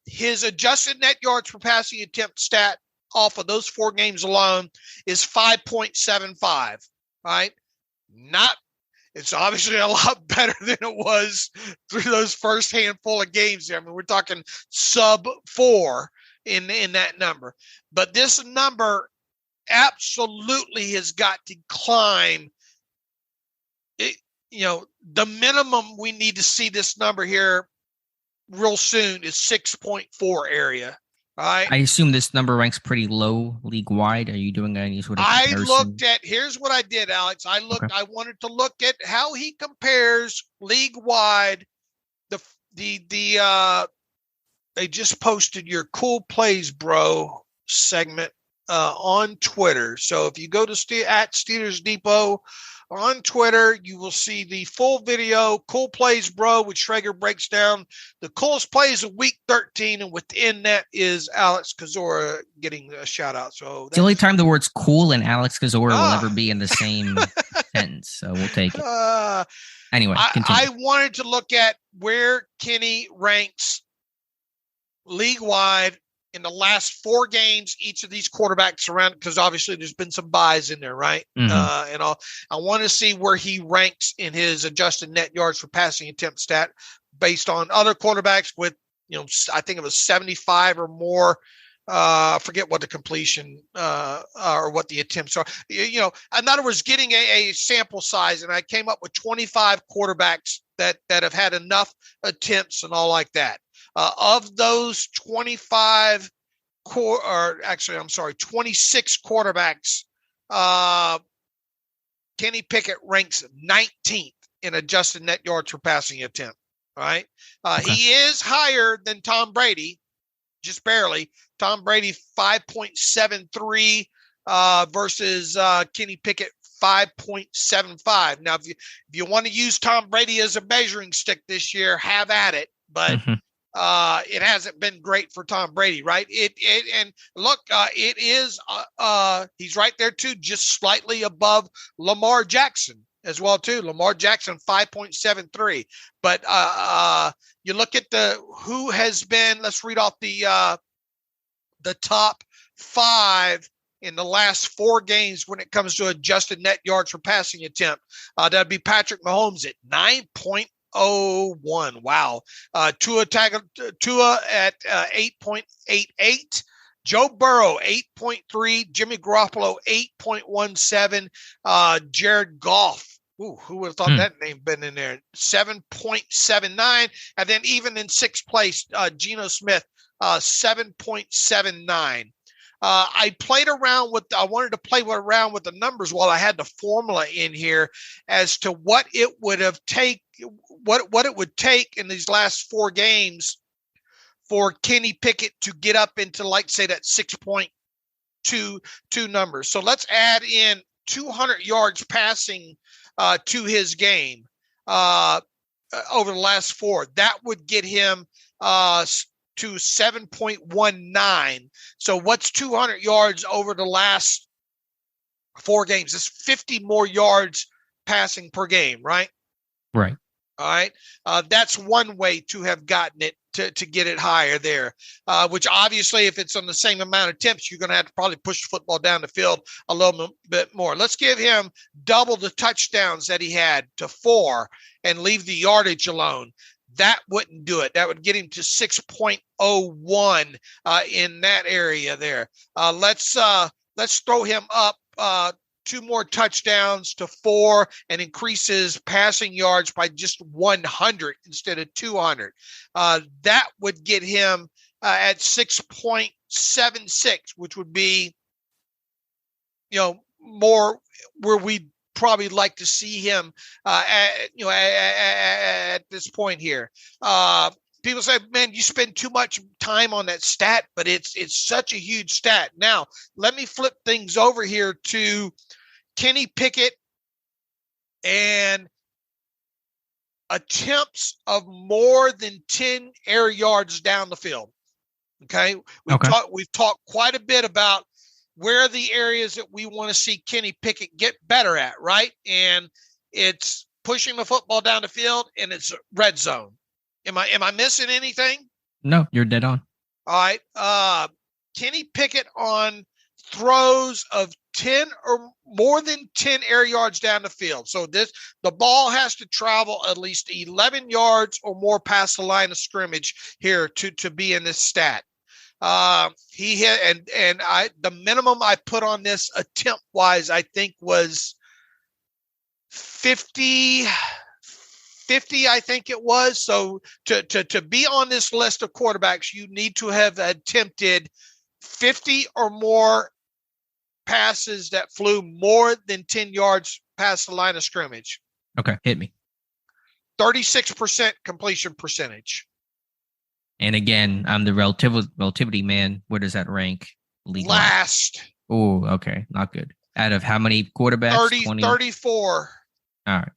[SPEAKER 3] His adjusted net yards per passing attempt stat off of those 4 games alone is 5.75, right? It's obviously a lot better than it was through those first handful of games there. I mean, we're talking sub 4 in that number. But this number absolutely has got to climb. The minimum we need to see this number here real soon is 6.4 area. Right.
[SPEAKER 2] I assume this number ranks pretty low league wide. Are you doing any sort of comparison?
[SPEAKER 3] Here's what I did, Alex. I wanted to look at how he compares league wide. They just posted your Cool Plays Bro segment on Twitter. So if you go to at Steelers Depot on Twitter, you will see the full video, Cool Plays Bro, which Schrager breaks down the coolest plays of week 13. And within that is Alex Kozora getting a shout out. So
[SPEAKER 2] it's the only time the words cool and Alex Kozora will ever be in the same sentence. So we'll take it. Anyway,
[SPEAKER 3] I wanted to look at where Kenny ranks league wide in the last 4 games, each of these quarterbacks around, because obviously there's been some buys in there, right?
[SPEAKER 2] Mm-hmm.
[SPEAKER 3] And I want to see where he ranks in his adjusted net yards per passing attempt stat based on other quarterbacks with, I think it was 75 or more. I forget what the completion or what the attempts are. In other words, getting a sample size, and I came up with 25 quarterbacks that have had enough attempts and all like that. Of those 26 quarterbacks, Kenny Pickett ranks 19th in adjusted net yards per passing attempt. All right. Okay. He is higher than Tom Brady, just barely. Tom Brady 5.73 versus Kenny Pickett 5.75. Now, if you want to use Tom Brady as a measuring stick this year, have at it. But it hasn't been great for Tom Brady, right? It is he's right there too, just slightly above Lamar Jackson as well too. Lamar Jackson 5.73. But you look at who has been. Let's read off the top 5 in the last 4 games when it comes to adjusted net yards per passing attempt. That'd be Patrick Mahomes at 9.01. Wow. Tua at 8.88. Joe Burrow 8.3. Jimmy Garoppolo 8.17. Jared Goff. Ooh, who would have thought that name been in there? 7.79. And then even in 6th place, Geno Smith, 7.79. I wanted to play around with the numbers while I had the formula in here as to what it would take in these last 4 games for Kenny Pickett to get up into, like, say, that 6.22 number. So let's add in 200 yards passing to his game over the last 4. That would get him to 7.19. So what's 200 yards over the last 4 games? It's 50 more yards passing per game, right?
[SPEAKER 2] Right.
[SPEAKER 3] All right. That's one way to have gotten it to get it higher there, which obviously if it's on the same amount of attempts, you're going to have to probably push the football down the field a little bit more. Let's give him double the touchdowns that he had to 4 and leave the yardage alone. That wouldn't do it. That would get him to 6.01 in that area there. Let's throw him up 2 more touchdowns to 4 and increase his passing yards by just 100 instead of 200. That would get him at 6.76, which would be, more where we'd probably like to see him at this point here. People say, man, you spend too much time on that stat, but it's such a huge stat. Now, let me flip things over here to Kenny Pickett and attempts of more than 10 air yards down the field. Okay. We've talked quite a bit about where are the areas that we want to see Kenny Pickett get better at, right? And it's pushing the football down the field, and it's red zone. Am I missing anything?
[SPEAKER 2] No, you're dead on.
[SPEAKER 3] All right. Kenny Pickett on throws of 10 or more than 10 air yards down the field. So the ball has to travel at least 11 yards or more past the line of scrimmage here to be in this stat. He hit, the minimum I put on this attempt wise, I think was 50, I think it was. So to be on this list of quarterbacks, you need to have attempted 50 or more passes that flew more than 10 yards past the line of scrimmage.
[SPEAKER 2] Okay. Hit me.
[SPEAKER 3] 36% completion percentage.
[SPEAKER 2] And again, I'm the relativity man. Where does that rank?
[SPEAKER 3] Last.
[SPEAKER 2] Oh, okay. Not good. Out of how many quarterbacks?
[SPEAKER 3] 34.
[SPEAKER 2] All right.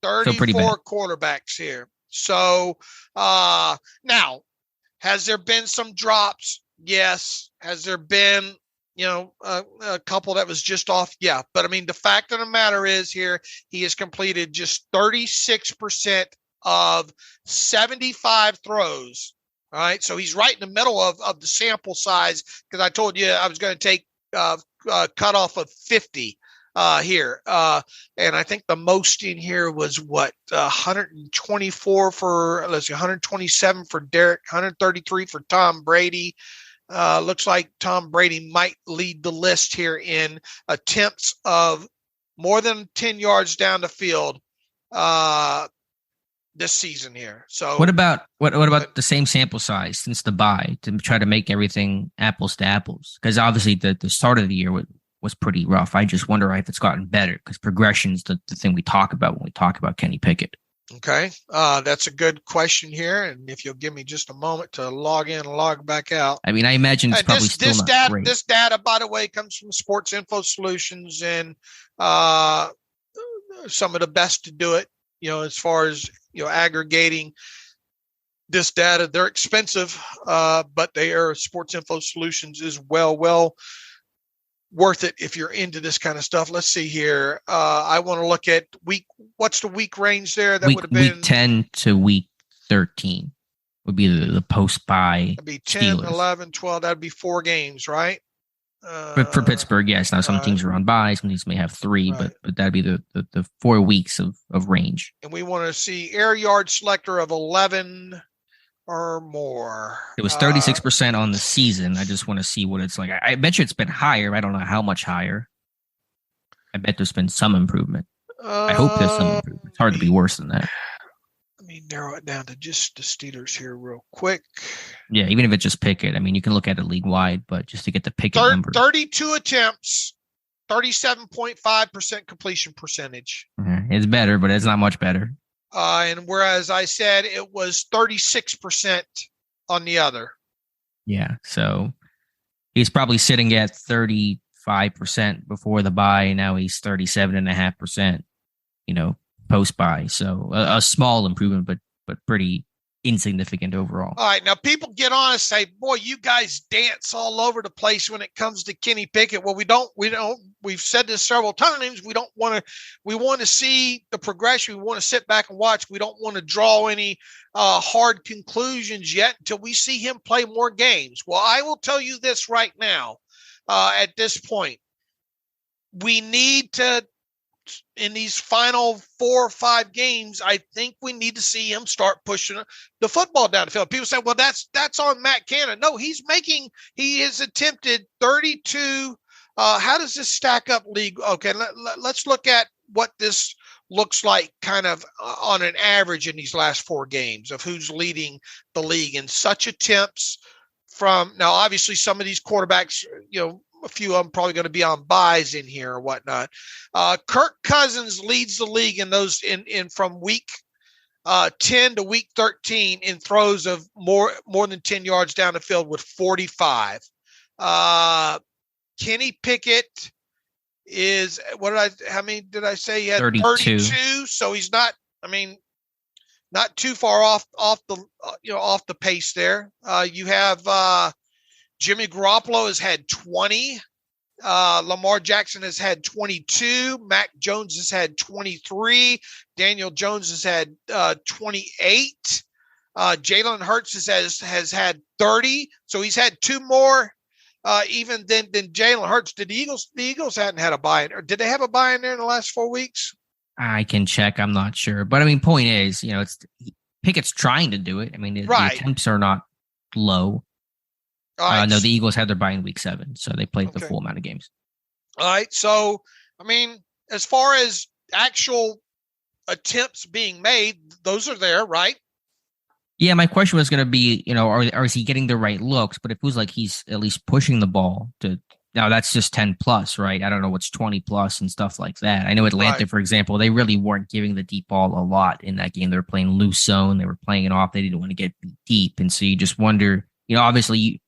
[SPEAKER 3] 34 quarterbacks here. So now, has there been some drops? Yes. Has there been, a couple that was just off? Yeah. But I mean, the fact of the matter is here, he has completed just 36% of 75 throws. All right. So he's right in the middle of the sample size, because I told you I was going to take cutoff of 50 here. And I think the most in here was 124 for, 127 for Derek, 133 for Tom Brady. Looks like Tom Brady might lead the list here in attempts of more than 10 yards down the field this season here. So
[SPEAKER 2] what about the same sample size since the bye to try to make everything apples to apples? Because obviously the start of the year was pretty rough. I just wonder if it's gotten better, because progression is the thing we talk about when we talk about Kenny Pickett.
[SPEAKER 3] Okay. That's a good question here. And if you'll give me just a moment to log in and log back out.
[SPEAKER 2] I mean, I imagine it's probably still not great.
[SPEAKER 3] This data, by the way, comes from Sports Info Solutions, and some of the best to do it, as far as, aggregating this data. They're expensive, but they are, Sports Info Solutions is well worth it if you're into this kind of stuff. Let's see here. I want to look at what's the week range there? That would have been
[SPEAKER 2] week 10 to week 13 would be the post-bye.
[SPEAKER 3] That'd be 10,
[SPEAKER 2] Steelers.
[SPEAKER 3] 11, 12. That'd be 4 games, right?
[SPEAKER 2] But for Pittsburgh, yes. Now some teams are on bye, some teams may have 3,
[SPEAKER 3] right.
[SPEAKER 2] but that'd be the 4 weeks of range.
[SPEAKER 3] And we want to see air yard selector of 11 or more.
[SPEAKER 2] It was 36% on the season. I just want to see what it's like. I bet you it's been higher. I don't know how much higher. I bet there's been some improvement. I hope there's some improvement. It's hard to be worse than that.
[SPEAKER 3] Let me narrow it down to just the Steelers here real quick.
[SPEAKER 2] Yeah, even if it's just Pickett. I mean, you can look at it league-wide, but just to get the Pickett number.
[SPEAKER 3] 32 attempts, 37.5% completion percentage.
[SPEAKER 2] It's better, but it's not much better.
[SPEAKER 3] And whereas I said it was 36% on the other.
[SPEAKER 2] Yeah, so he's probably sitting at 35% before the bye, and now he's 37.5%, post-bye. So a small improvement, but pretty insignificant overall.
[SPEAKER 3] All right, now people get on and say, boy, you guys dance all over the place when it comes to Kenny Pickett. Well, we've said this several times. We want to see the progression. We want to sit back and watch. We don't want to draw any hard conclusions yet until we see him play more games. Well, I will tell you this right now, at this point, we need to, in these final 4 or 5 games, I think we need to see him start pushing the football down the field. People say, well, that's on Matt Canada. No, he has attempted 32. How does this stack up league? Okay, let's look at what this looks like kind of on an average in these last 4 games of who's leading the league in such attempts from. Now, obviously, some of these quarterbacks, a few of them probably going to be on buys in here or whatnot. Kirk Cousins leads the league in those in from week 10 to week 13 in throws of more than 10 yards down the field with 45. Kenny Pickett is how many did I say? He had 32. So he's not too far off the pace there. You have Jimmy Garoppolo has had 20. Lamar Jackson has had 22. Mac Jones has had 23. Daniel Jones has had 28. Jalen Hurts has had 30. So he's had 2 more even than Jalen Hurts. Did the Eagles hadn't had a buy-in, or did they have a buy-in there in the last 4 weeks? I
[SPEAKER 2] can check. I'm not sure. But I mean, point is, Pickett's trying to do it. I mean, the attempts are not low. Right. No, the Eagles had their bye in week 7, so they played the full amount of games. All
[SPEAKER 3] right. So, I mean, as far as actual attempts being made, those are there, right?
[SPEAKER 2] Yeah, my question was going to be, or is he getting the right looks? But it feels like he's at least pushing the ball to. Now that's just 10 plus, right? I don't know what's 20 plus and stuff like that. I know Atlanta, for example, they really weren't giving the deep ball a lot in that game. They were playing loose zone. They were playing it off. They didn't want to get deep, and so you just wonder, obviously.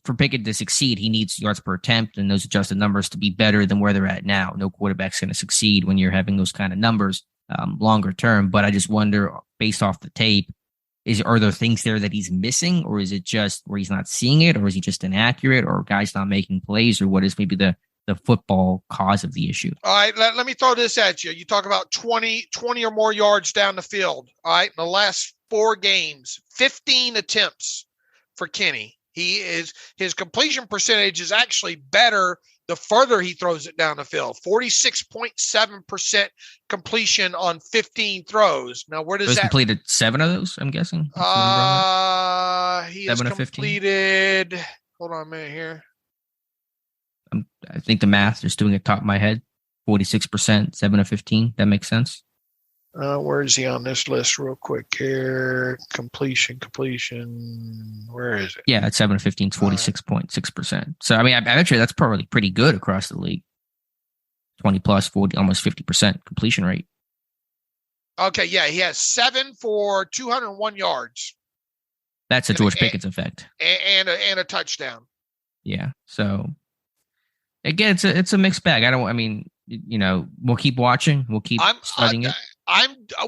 [SPEAKER 2] For Pickett to succeed, he needs yards per attempt and those adjusted numbers to be better than where they're at now. No quarterback's going to succeed when you're having those kind of numbers longer term. But I just wonder, based off the tape, are there things there that he's missing, or is it just where he's not seeing it, or is he just inaccurate, or guys not making plays, or what is maybe the football cause of the issue?
[SPEAKER 3] All right, let me throw this at you. You talk about 20 or more yards down the field. All right, in the last 4 games, 15 attempts for Kenny. His completion percentage is actually better the further he throws it down the field. 46.7% completion on 15 throws. Now, where does
[SPEAKER 2] He's
[SPEAKER 3] that
[SPEAKER 2] completed 7 of those, I'm guessing?
[SPEAKER 3] he has completed, hold on a minute here.
[SPEAKER 2] I think the math, just doing it top of my head, 46%, 7 of 15. That makes sense.
[SPEAKER 3] Where is he on this list real quick here? Completion. Where is it?
[SPEAKER 2] Yeah, at 7 of 15, 46.6%. So, I mean, I bet you that's probably pretty good across the league. 20 plus, 40, almost 50% completion rate.
[SPEAKER 3] Okay, yeah, he has 7 for 201 yards.
[SPEAKER 2] That's a George Pickens effect.
[SPEAKER 3] And a touchdown.
[SPEAKER 2] Yeah, so again, it's a mixed bag. We'll keep watching. We'll keep studying it.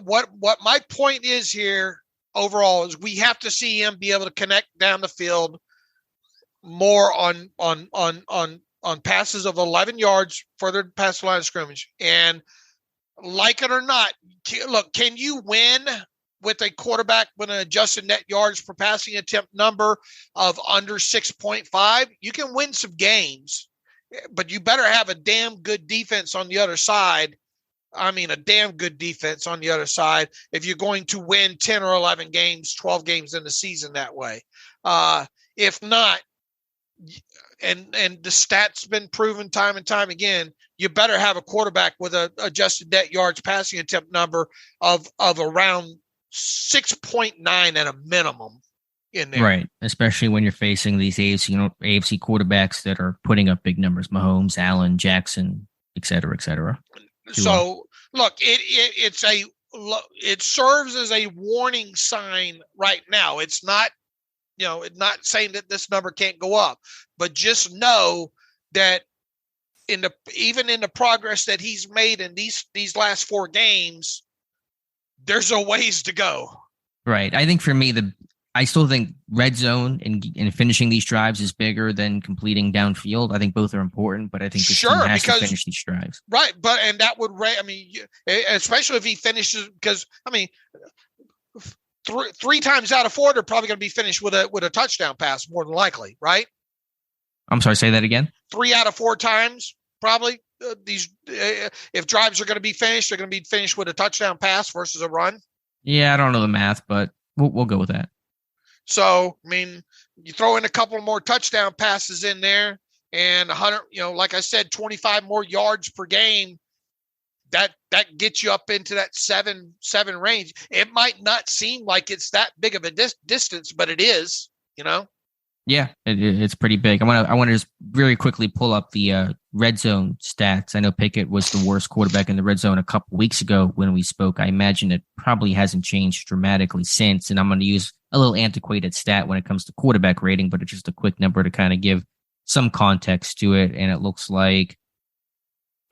[SPEAKER 3] What my point is here overall is we have to see him be able to connect down the field more on passes of 11 yards further past the line of scrimmage. And like it or not, look, can you win with a quarterback with an adjusted net yards per passing attempt number of under 6.5? You can win some games, but you better have a damn good defense on the other side. I mean, a damn good defense on the other side if you're going to win 10 or 11 games, 12 games in the season that way. If not, and the stats been proven time and time again, you better have a quarterback with a adjusted net yards passing attempt number of around 6.9 at a minimum in there.
[SPEAKER 2] Right, especially when you're facing these AFC quarterbacks that are putting up big numbers: Mahomes, Allen, Jackson, et cetera, et cetera.
[SPEAKER 3] So look, it serves as a warning sign right now. It's not, not saying that this number can't go up, but just know that even in the progress that he's made in these last 4 games, there's a ways to go. Right.
[SPEAKER 2] I think for me, I still think red zone and finishing these drives is bigger than completing downfield. I think both are important, but I think the team has to finish these drives.
[SPEAKER 3] Right, and that would, especially if he finishes, because three times out of 4 they're probably going to be finished with a touchdown pass, more than likely, right?
[SPEAKER 2] I'm sorry, say that again.
[SPEAKER 3] 3 out of 4 times, probably if drives are going to be finished, they're going to be finished with a touchdown pass versus a run.
[SPEAKER 2] Yeah, I don't know the math, but we'll go with that.
[SPEAKER 3] So, I mean, you throw in a couple more touchdown passes in there and 100, like I said, 25 more yards per game, that gets you up into that 7 range. It might not seem like it's that big of a distance, but it is,
[SPEAKER 2] Yeah, it's pretty big. I want to just very quickly pull up the red zone stats. I know Pickett was the worst quarterback in the red zone a couple weeks ago when we spoke. I imagine it probably hasn't changed dramatically since. And I'm going to use a little antiquated stat when it comes to quarterback rating, but it's just a quick number to kind of give some context to it. And it looks like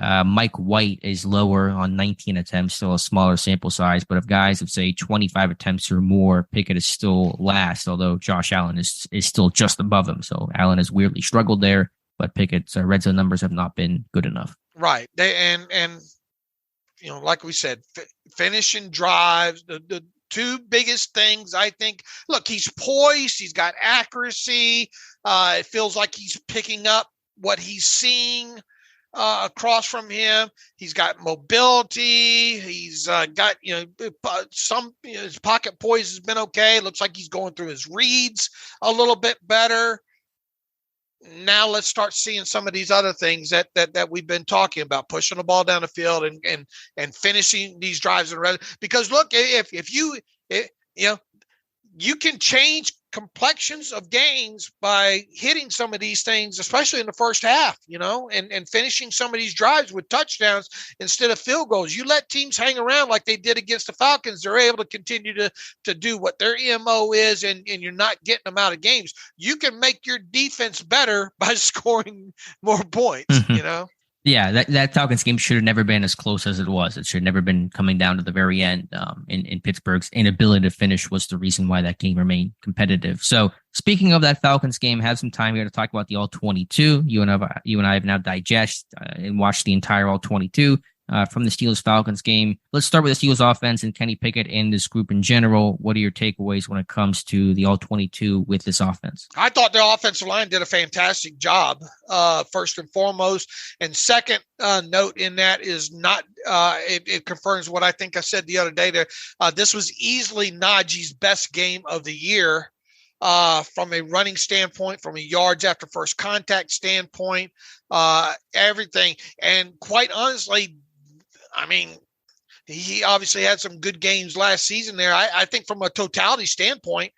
[SPEAKER 2] Mike White is lower on 19 attempts, still a smaller sample size. But if guys have, say, 25 attempts or more, Pickett is still last, although Josh Allen is still just above him. So Allen has weirdly struggled there, but Pickett's red zone numbers have not been good enough.
[SPEAKER 3] Right. And like we said, finishing drives, the 2 biggest things, I think. Look, he's poised. He's got accuracy. It feels like he's picking up what he's seeing across from him. He's got mobility. He's got, his pocket poise has been okay. Looks like he's going through his reads a little bit better. Now let's start seeing some of these other things that we've been talking about, pushing the ball down the field and finishing these drives. Because look, if you can change complexions of games by hitting some of these things, especially in the first half, and finishing some of these drives with touchdowns instead of field goals. You let teams hang around like they did against the Falcons, they're able to continue to do what their MO is, and you're not getting them out of games. You can make your defense better by scoring more points,
[SPEAKER 2] Yeah, that Falcons game should have never been as close as it was. It should have never been coming down to the very end. In Pittsburgh's inability to finish was the reason why that game remained competitive. So speaking of that Falcons game, have some time here to talk about the All-22. You and I have now digested and watched the entire All-22. from the Steelers-Falcons game. Let's start with the Steelers offense and Kenny Pickett and this group in general. What are your takeaways when it comes to the All-22 with this offense?
[SPEAKER 3] I thought the offensive line did a fantastic job, first and foremost. And second note in that is not it confirms what I think I said the other day there. This was easily Najee's best game of the year. From a running standpoint, from a yards after first contact standpoint, everything. And quite honestly, I mean, he obviously had some good games last season there. I think from a totality standpoint,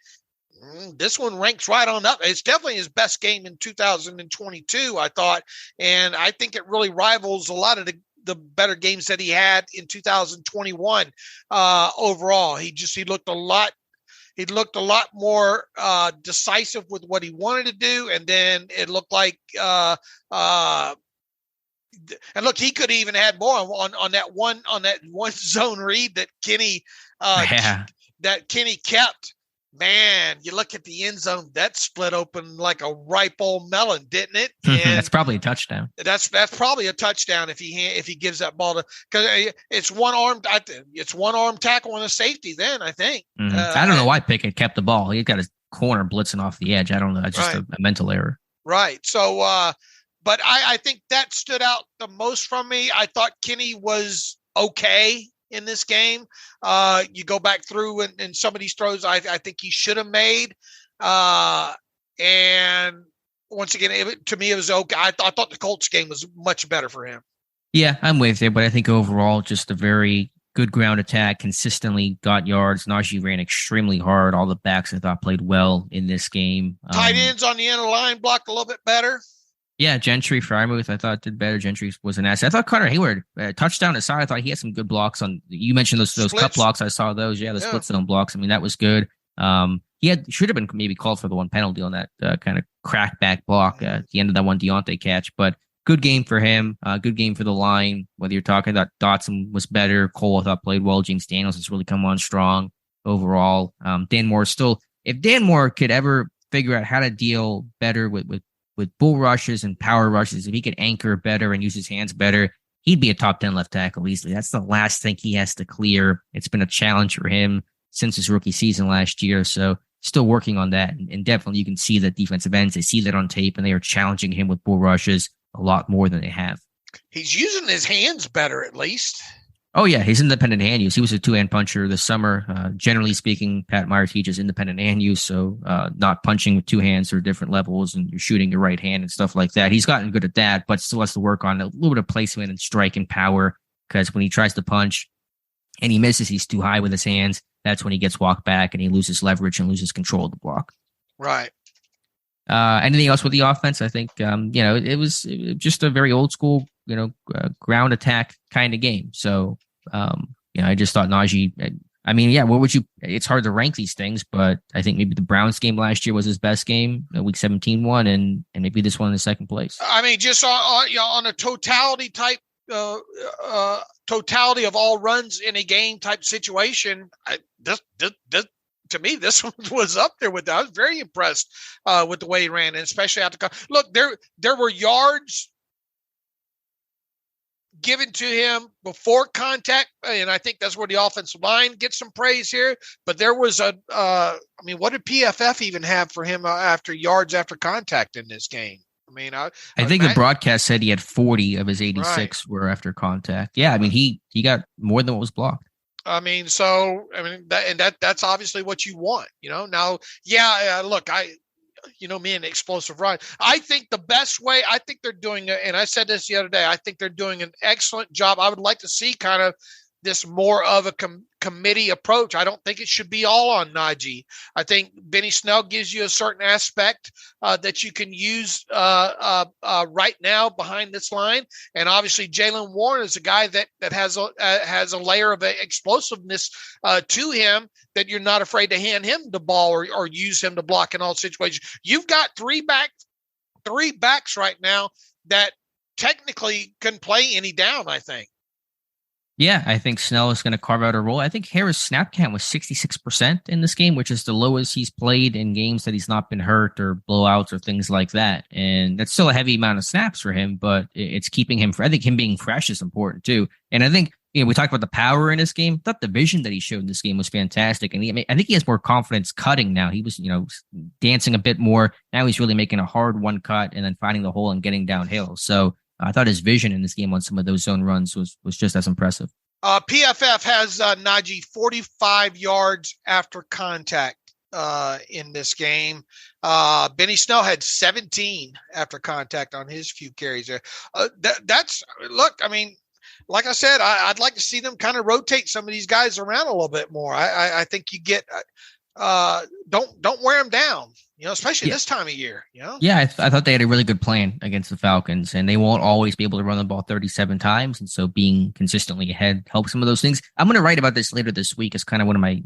[SPEAKER 3] this one ranks right on up. It's definitely his best game in 2022, I thought. And I think it really rivals a lot of the better games that he had in 2021 overall. He looked a lot. He looked a lot more decisive with what he wanted to do, and then it looked like and look, he could have even had more on that one zone read that Kenny kept. Man, you look at the end zone, that split open like a ripe old melon, didn't it? And
[SPEAKER 2] that's probably a touchdown.
[SPEAKER 3] That's probably a touchdown if he gives that ball to, because it's one arm tackle and a safety. Then I think
[SPEAKER 2] I don't know why Pickett kept the ball. He got his corner blitzing off the edge. I don't know. It's just a mental error.
[SPEAKER 3] Right. So, but I think that stood out the most from me. I thought Kenny was okay in this game. You go back through and some of these throws I think he should have made. And once again, to me, it was okay. I thought the Colts game was much better for him.
[SPEAKER 2] Yeah, I'm with you, but I think overall just a very good ground attack, consistently got yards. Najee ran extremely hard. All the backs I thought played well in this game.
[SPEAKER 3] Tight ends on the end of the line blocked a little bit better.
[SPEAKER 2] Yeah, Gentry, Frymouth, I thought did better. Gentry was an asset. I thought Connor Hayward, touchdown aside, I thought he had some good blocks on. You mentioned those cut blocks. I saw those. Yeah, the split zone blocks. I mean, that was good. He should have been maybe called for the one penalty on that kind of crackback block at the end of that one Deontay catch. But good game for him. Good game for the line. Whether you're talking about Dotson was better, Cole I thought played well. James Daniels has really come on strong overall. Dan Moore still. If Dan Moore could ever figure out how to deal better with bull rushes and power rushes, if he could anchor better and use his hands better, he'd be a top 10 left tackle easily. That's the last thing he has to clear. It's been a challenge for him since his rookie season last year. So still working on that. And definitely you can see that defensive ends, they see that on tape and they are challenging him with bull rushes a lot more than they have.
[SPEAKER 3] He's using his hands better, at least.
[SPEAKER 2] Oh, yeah. He's independent hand use. He was a two-hand puncher this summer. Generally speaking, Pat Meyer teaches independent hand use, so not punching with two hands or different levels, and you're shooting your right hand and stuff like that. He's gotten good at that, but still has to work on a little bit of placement and strike and power, because when he tries to punch and he misses, he's too high with his hands. That's when he gets walked back and he loses leverage and loses control of the block.
[SPEAKER 3] Right.
[SPEAKER 2] Anything else with the offense? I think, it was just a very old school, ground attack kind of game. So, I just thought Najee, it's hard to rank these things, but I think maybe the Browns game last year was his best game, week 17 one, and maybe this one in second place. I mean, just
[SPEAKER 3] on a totality type, totality of all runs in a game type situation, to me, this one was up there with that. I was very impressed with the way he ran, and especially after. Look, there were yards given to him before contact, and I think that's where the offensive line gets some praise here. But there was what did PFF even have for him after yards after contact in this game? I mean, I
[SPEAKER 2] think the broadcast said he had 40 of his 86 were after contact. Yeah, I mean, he got more than what was blocked.
[SPEAKER 3] That's obviously what you want, Now, look, me and explosive run. I think the best way, I think they're doing it, and I said this the other day, I think they're doing an excellent job. I would like to see kind of this more of a committee approach. I don't think it should be all on Najee. I think Benny Snell gives you a certain aspect that you can use right now behind this line. And obviously Jaylen Warren is a guy that has a layer of explosiveness to him that you're not afraid to hand him the ball or use him to block in all situations. You've got three backs right now that technically can play any down, I think.
[SPEAKER 2] Yeah, I think Snell is going to carve out a role. I think Harris' snap count was 66% in this game, which is the lowest he's played in games that he's not been hurt or blowouts or things like that. And that's still a heavy amount of snaps for him, but it's keeping him. I think him being fresh is important too. And I think we talked about the power in this game. I thought the vision that he showed in this game was fantastic. And I think he has more confidence cutting now. He was, dancing a bit more. Now he's really making a hard one cut and then finding the hole and getting downhill. So I thought his vision in this game on some of those zone runs was just as impressive.
[SPEAKER 3] PFF has Najee 45 yards after contact in this game. Benny Snell had 17 after contact on his few carries there. Like I said, I'd like to see them kind of rotate some of these guys around a little bit more. I think you get don't wear them down. Especially this time of year,
[SPEAKER 2] Yeah, I thought they had a really good plan against the Falcons, and they won't always be able to run the ball 37 times. And so being consistently ahead helps some of those things. I'm going to write about this later this week as kind of one of my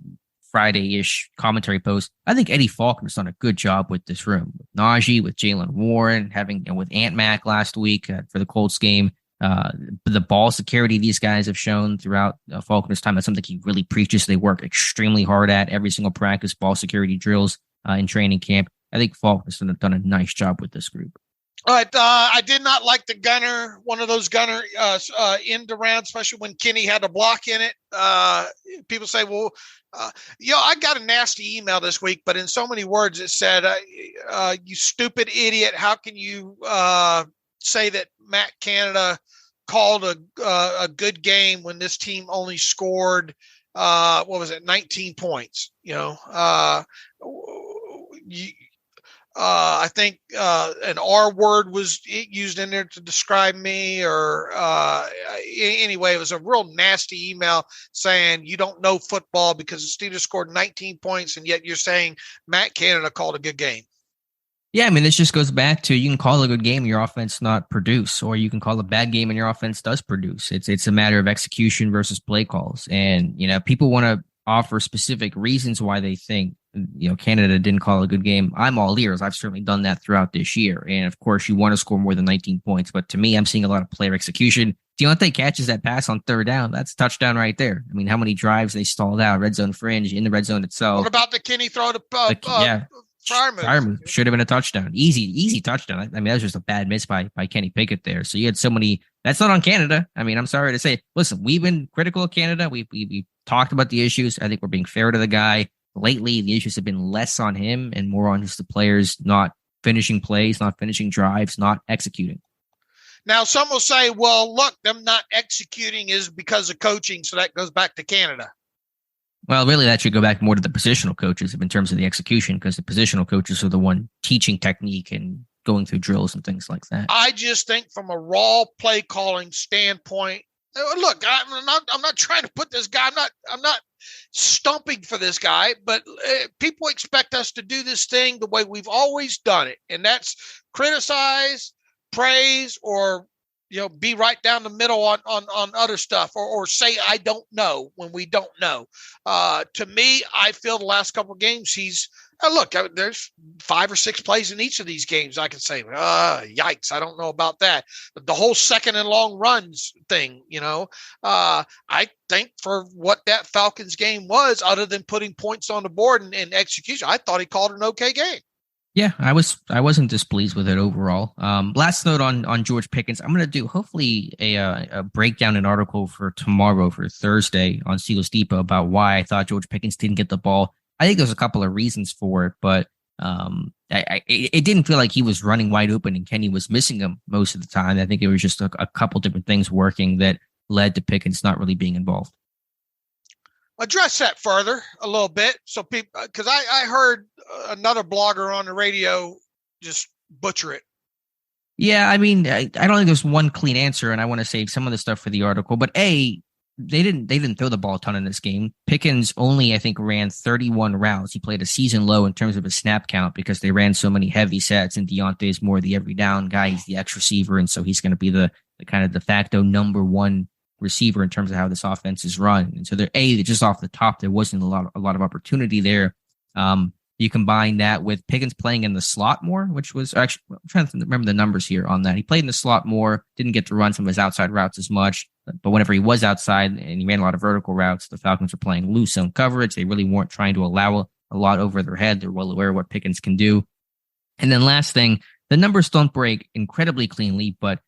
[SPEAKER 2] Friday-ish commentary posts. I think Eddie Faulkner's done a good job with this room. With Najee, with Jalen Warren, with Ant Mac last week for the Colts game. The ball security these guys have shown throughout Faulkner's time, that's something he really preaches. They work extremely hard at every single practice, ball security drills. In training camp. I think Faulkner's done a nice job with this group.
[SPEAKER 3] All right. I did not like one of those gunner end around, especially when Kenny had a block in it. People say, well, I got a nasty email this week, but in so many words, it said, you stupid idiot. How can you say that Matt Canada called a good game when this team only scored 19 points, I think an R word was used in there to describe me, or anyway, it was a real nasty email saying you don't know football because the Steelers scored 19 points, and yet you're saying Matt Canada called a good game.
[SPEAKER 2] Yeah, I mean, this just goes back to you can call a good game and your offense not produce, or you can call a bad game and your offense does produce. It's a matter of execution versus play calls. And, people want to offer specific reasons why they think, Canada didn't call a good game. I'm all ears. I've certainly done that throughout this year. And of course, you want to score more than 19 points. But to me, I'm seeing a lot of player execution. Deontay catches that pass on third down. That's a touchdown right there. I mean, how many drives they stalled out, red zone fringe, in the red zone itself.
[SPEAKER 3] What about the Kenny throw to
[SPEAKER 2] Fire move should have been a touchdown. Easy touchdown. I mean, that was just a bad miss by Kenny Pickett there. So you had so many. That's not on Canada. I mean, I'm sorry to say. Listen, we've been critical of Canada. We talked about the issues. I think we're being fair to the guy. Lately, the issues have been less on him and more on just the players not finishing plays, not finishing drives, not executing.
[SPEAKER 3] Now, some will say, well, look, them not executing is because of coaching. So that goes back to Canada.
[SPEAKER 2] Well, really, that should go back more to the positional coaches in terms of the execution, because the positional coaches are the one teaching technique and going through drills and things like that.
[SPEAKER 3] I just think from a raw play calling standpoint, look, I'm not trying to put this guy. I'm not stumping for this guy, but people expect us to do this thing the way we've always done it, and that's criticize, praise, or be right down the middle on other stuff, or say I don't know when we don't know. To me, I feel the last couple of games there's 5 or 6 plays in each of these games I can say, yikes, I don't know about that. But the whole second and long runs thing, I think for what that Falcons game was, other than putting points on the board and execution, I thought he called an okay game.
[SPEAKER 2] Yeah, I wasn't displeased with it overall. Last note on George Pickens, I'm going to do hopefully a breakdown, an article for tomorrow, for Thursday on Steelers Depot about why I thought George Pickens didn't get the ball. I think there's a couple of reasons for it, but it didn't feel like he was running wide open and Kenny was missing him most of the time. I think it was just a couple different things working that led to Pickens not really being involved.
[SPEAKER 3] Address that further a little bit, so people, because I heard another blogger on the radio just butcher it.
[SPEAKER 2] Yeah, I mean, I don't think there's one clean answer, and I want to save some of the stuff for the article. But they didn't throw the ball a ton in this game. Pickens only, I think, ran 31 routes. He played a season low in terms of his snap count because they ran so many heavy sets, and Deontay is more the every down guy. He's the X receiver, and so he's going to be the kind of de facto number one receiver in terms of how this offense is run. And so just off the top, there wasn't a lot of opportunity there. You combine that with Pickens playing in the slot more, which was actually, I'm trying to remember the numbers here on that. He played in the slot more, didn't get to run some of his outside routes as much, but whenever he was outside and he ran a lot of vertical routes, the Falcons were playing loose zone coverage. They really weren't trying to allow a lot over their head. They're well aware of what Pickens can do. And then last thing, the numbers don't break incredibly cleanly, but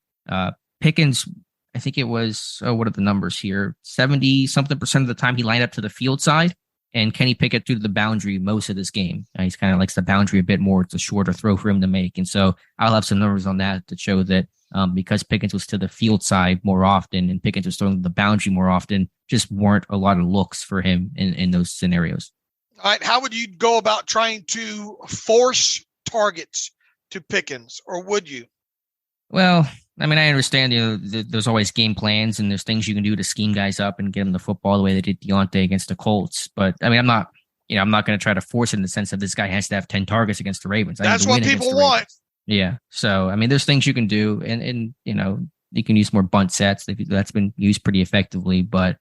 [SPEAKER 2] Pickens, I think it was, what are the numbers here? 70-something% of the time he lined up to the field side, and Kenny Pickett threw to the boundary most of this game. He's kind of likes the boundary a bit more. It's a shorter throw for him to make. And so I'll have some numbers on that to show that because Pickens was to the field side more often and Pickens was throwing to the boundary more often, just weren't a lot of looks for him in those scenarios.
[SPEAKER 3] All right. How would you go about trying to force targets to Pickens, or would you?
[SPEAKER 2] Well, I mean, I understand, there's always game plans and there's things you can do to scheme guys up and get them the football the way they did Deontay against the Colts. But I mean, I'm not going to try to force it in the sense that this guy has to have 10 targets against the Ravens.
[SPEAKER 3] That's what people want.
[SPEAKER 2] Yeah. So, I mean, there's things you can do and you can use more bunt sets. That's been used pretty effectively. But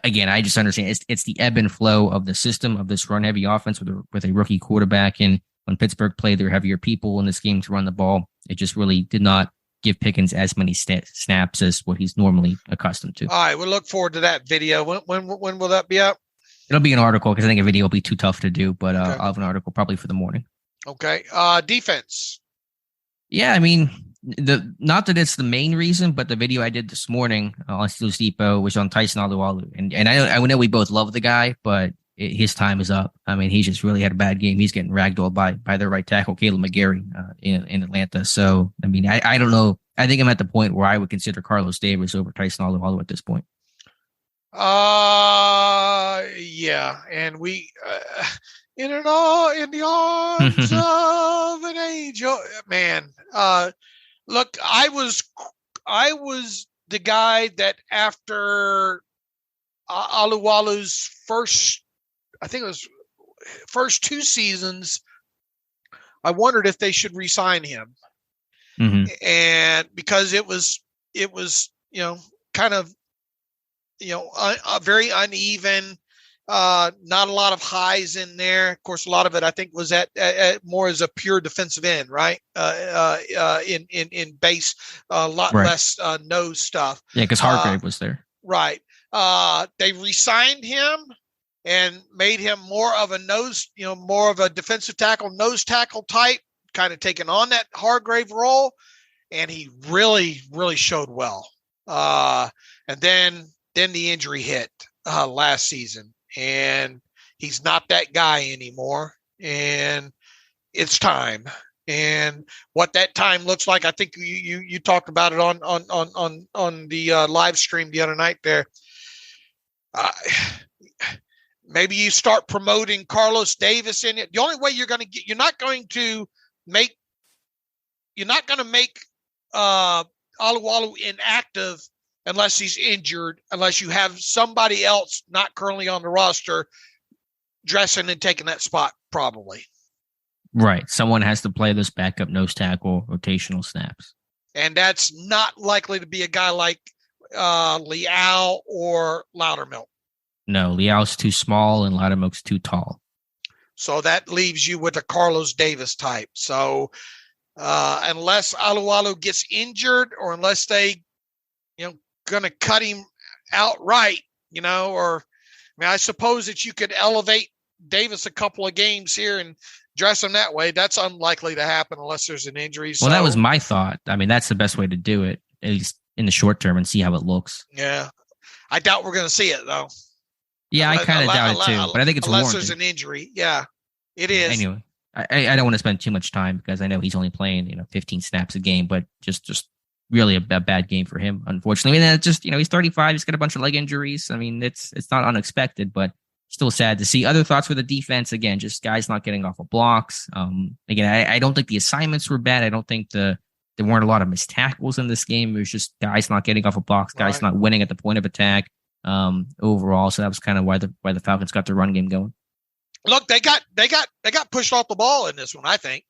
[SPEAKER 2] again, I just understand it's the ebb and flow of the system of this run heavy offense with a rookie quarterback. And when Pittsburgh played their heavier people in this game to run the ball, it just really did not give Pickens as many snaps as what he's normally accustomed to.
[SPEAKER 3] All right, we'll look forward to that video. When will that be up?
[SPEAKER 2] It'll be an article because I think a video will be too tough to do, but okay. I'll have an article probably for the morning.
[SPEAKER 3] Okay. Defense.
[SPEAKER 2] Yeah, I mean, not that it's the main reason, but the video I did this morning on Steelers Depot was on Tyson Alualu. And I know we both love the guy, but his time is up. I mean, he just really had a bad game. He's getting ragdolled by their right tackle, Caleb McGarry, in Atlanta. So, I mean, I don't know. I think I'm at the point where I would consider Carlos Davis over Tyson Alualu at this point.
[SPEAKER 3] Yeah. And we, in the arms of an angel, man. Look, I was the guy that after Alualu's first 2 seasons, I wondered if they should re-sign him. Mm-hmm. And because it was, kind of, very uneven, not a lot of highs in there. Of course, a lot of it, I think, was at more as a pure defensive end, right? In base, a lot less nose stuff.
[SPEAKER 2] Yeah, because Hargrave was there.
[SPEAKER 3] Right. They re-signed him and made him more of a more of a defensive tackle, nose tackle type, kind of taking on that Hargrave role. And he really, really showed well. And then the injury hit last season, and he's not that guy anymore. And it's time. And what that time looks like, I think you talked about it on the live stream the other night there. Maybe you start promoting Carlos Davis in it. The only way you're not going to make Alualu inactive unless he's injured, unless you have somebody else not currently on the roster dressing and taking that spot, probably.
[SPEAKER 2] Right. Someone has to play this backup nose tackle rotational snaps.
[SPEAKER 3] And that's not likely to be a guy like Leal or Loudermilk.
[SPEAKER 2] No, Leal's too small and Loudermilk's too tall.
[SPEAKER 3] So that leaves you with a Carlos Davis type. So unless Alualu gets injured, or unless they, going to cut him outright, I suppose that you could elevate Davis a couple of games here and dress him that way. That's unlikely to happen unless there's an injury.
[SPEAKER 2] Well, that was my thought. I mean, that's the best way to do it, at least in the short term, and see how it looks.
[SPEAKER 3] Yeah. I doubt we're going to see it, though.
[SPEAKER 2] Yeah, I kind of doubt it too, but I think it's
[SPEAKER 3] unless
[SPEAKER 2] warranted.
[SPEAKER 3] There's an injury. Yeah, it is.
[SPEAKER 2] Anyway, I don't want to spend too much time because I know he's only playing 15 snaps a game, but just really a bad game for him, unfortunately. I mean, it's just he's 35, he's got a bunch of leg injuries. I mean, it's not unexpected, but still sad to see. Other thoughts for the defense, again, just guys not getting off of blocks. Again, I don't think the assignments were bad. I don't think there weren't a lot of missed tackles in this game. It was just guys not getting off of blocks, guys not winning at the point of attack. Overall, so that was kind of why the Falcons got their run game going.
[SPEAKER 3] Look, they got pushed off the ball in this one, I think.